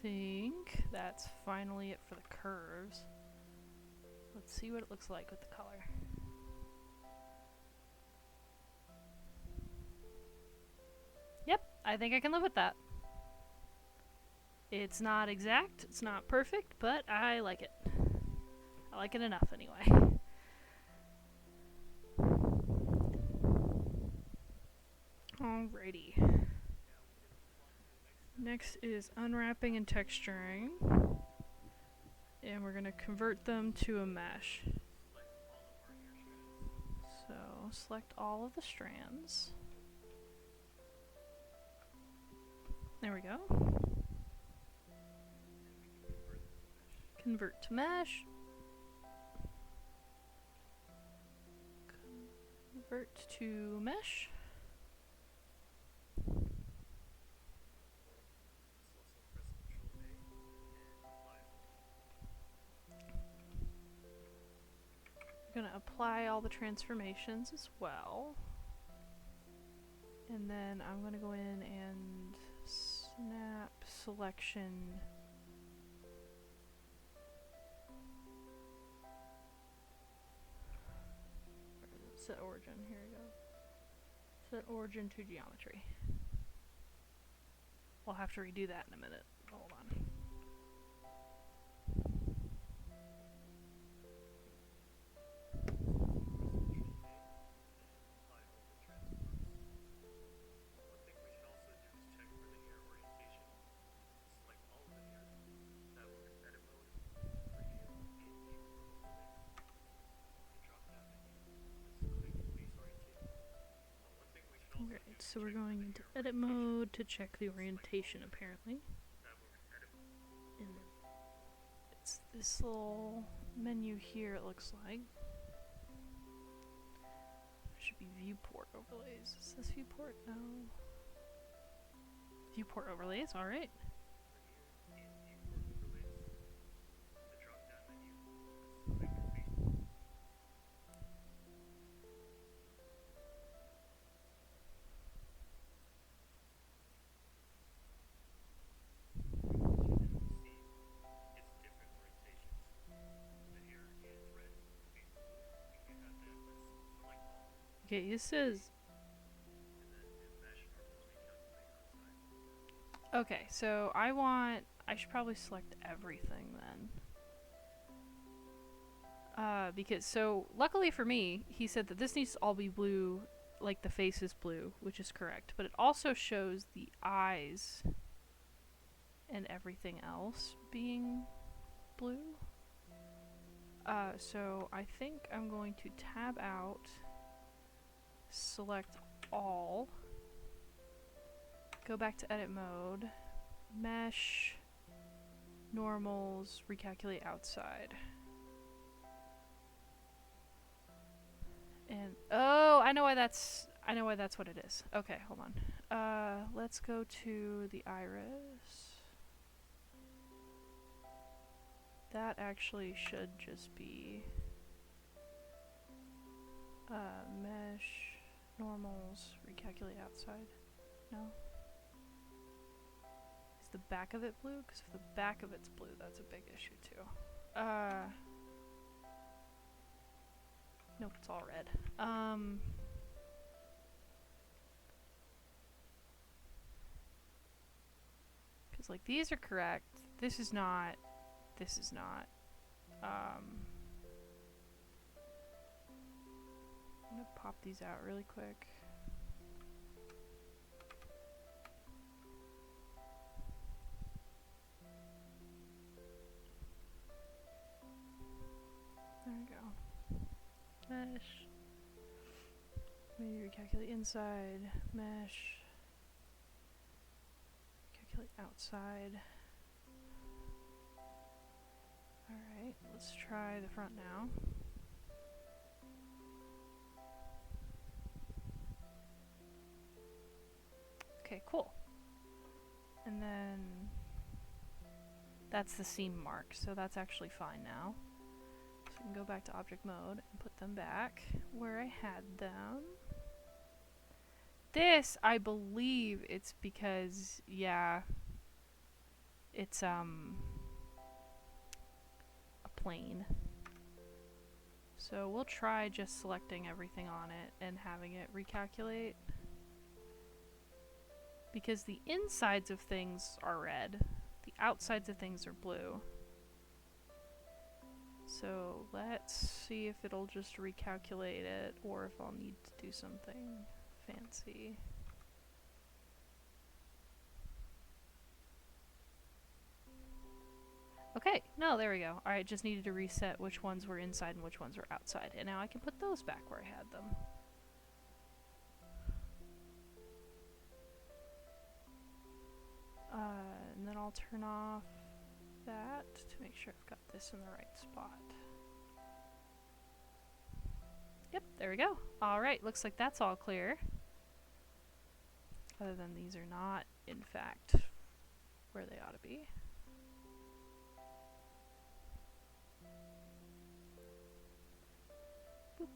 think that's finally it for the curves. Let's see what it looks like with the color. Yep, I think I can live with that. It's not exact, it's not perfect, but I like it. I like it enough anyway. Alrighty. Next is unwrapping and texturing. And we're going to convert them to a mesh. So select all of the strands. There we go. Convert to mesh. Convert to mesh. I'm going to apply all the transformations as well. And then I'm going to go in and snap selection. Set origin, here we go. Set origin to geometry. We'll have to redo that in a minute. Hold on. Alright, so we're going into edit mode to check the orientation apparently. And it's this little menu here, it looks like. Should be viewport overlays. Is this viewport? No. Viewport overlays, alright. Okay, it says... Okay, so I should probably select everything then. Because, so, luckily for me, he said that this needs to all be blue, like the face is blue, which is correct. But it also shows the eyes and everything else being blue. So I think I'm going to tab out, select all, go back to edit mode, mesh, normals, recalculate outside. And oh, I know why that's what it is. Okay, hold on. Let's go to the iris. That actually should just be mesh, normals, recalculate outside. No? Is the back of it blue? Because if the back of it's blue, that's a big issue too. Nope, it's all red. Because like these are correct. This is not. This is not. I'm gonna pop these out really quick. There we go. Mesh. Maybe recalculate inside. Mesh. Calculate outside. Alright, let's try the front now. Okay, cool. And then that's the seam mark, so that's actually fine now. So we can go back to object mode and put them back where I had them. This, I believe it's because, yeah, it's a plane. So we'll try just selecting everything on it and having it recalculate. Because the insides of things are red, the outsides of things are blue. So let's see if it'll just recalculate it or if I'll need to do something fancy. Okay, no, there we go. Alright, just needed to reset which ones were inside and which ones were outside. And now I can put those back where I had them. And then I'll turn off that to make sure I've got this in the right spot. Yep, there we go. Alright, looks like that's all clear. Other than these are not, in fact, where they ought to be. Boop.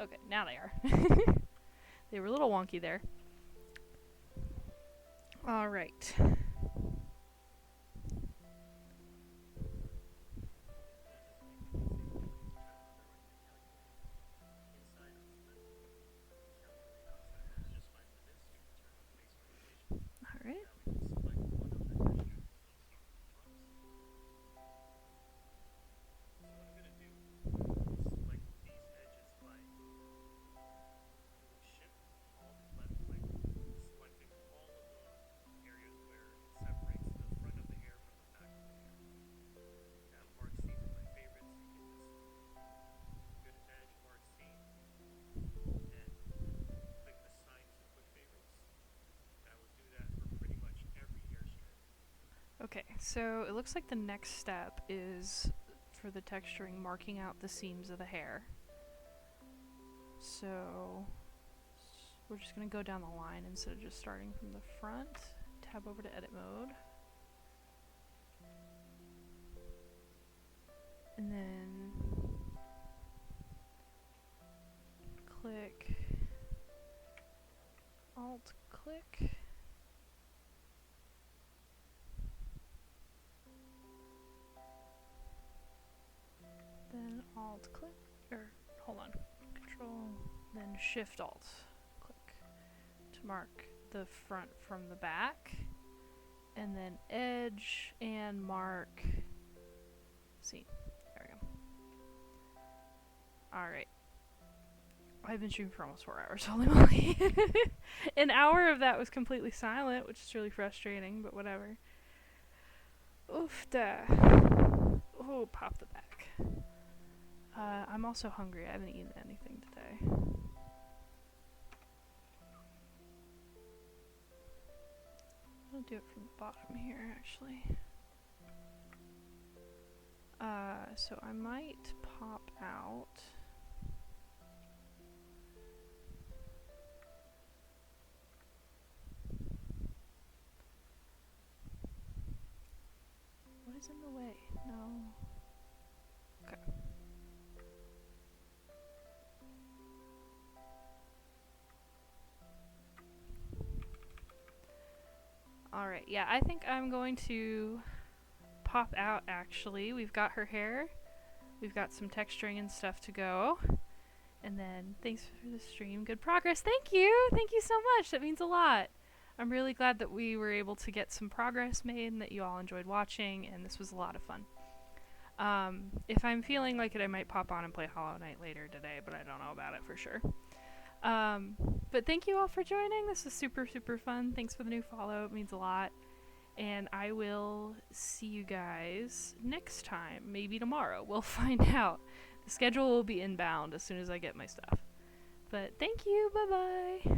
Okay, now they are. They were a little wonky there. Alright. Alright. Okay, so it looks like the next step is for the texturing marking out the seams of the hair. So we're just going to go down the line instead of just starting from the front. Tab over to edit mode. And then click, Alt click. Then Alt click, or hold on, Control, then Shift Alt click to mark the front from the back, and then edge and mark seam. There we go. Alright. I've been shooting for almost 4 hours, holy moly. An hour of that was completely silent, which is really frustrating, but whatever. Oof da. Oh, pop the back. I'm also hungry. I haven't eaten anything today. I'll do it from the bottom here, actually. So I might pop out. What is in the way? No. Okay. Alright, yeah, I think I'm going to pop out, actually. We've got her hair. We've got some texturing and stuff to go. And then, thanks for the stream. Good progress. Thank you! Thank you so much. That means a lot. I'm really glad that we were able to get some progress made and that you all enjoyed watching, and this was a lot of fun. If I'm feeling like it, I might pop on and play Hollow Knight later today, but I don't know about it for sure. But thank you all for joining. This was super, super fun. Thanks for the new follow. It means a lot. And I will see you guys next time. Maybe tomorrow. We'll find out. The schedule will be inbound as soon as I get my stuff. But thank you. Bye-bye.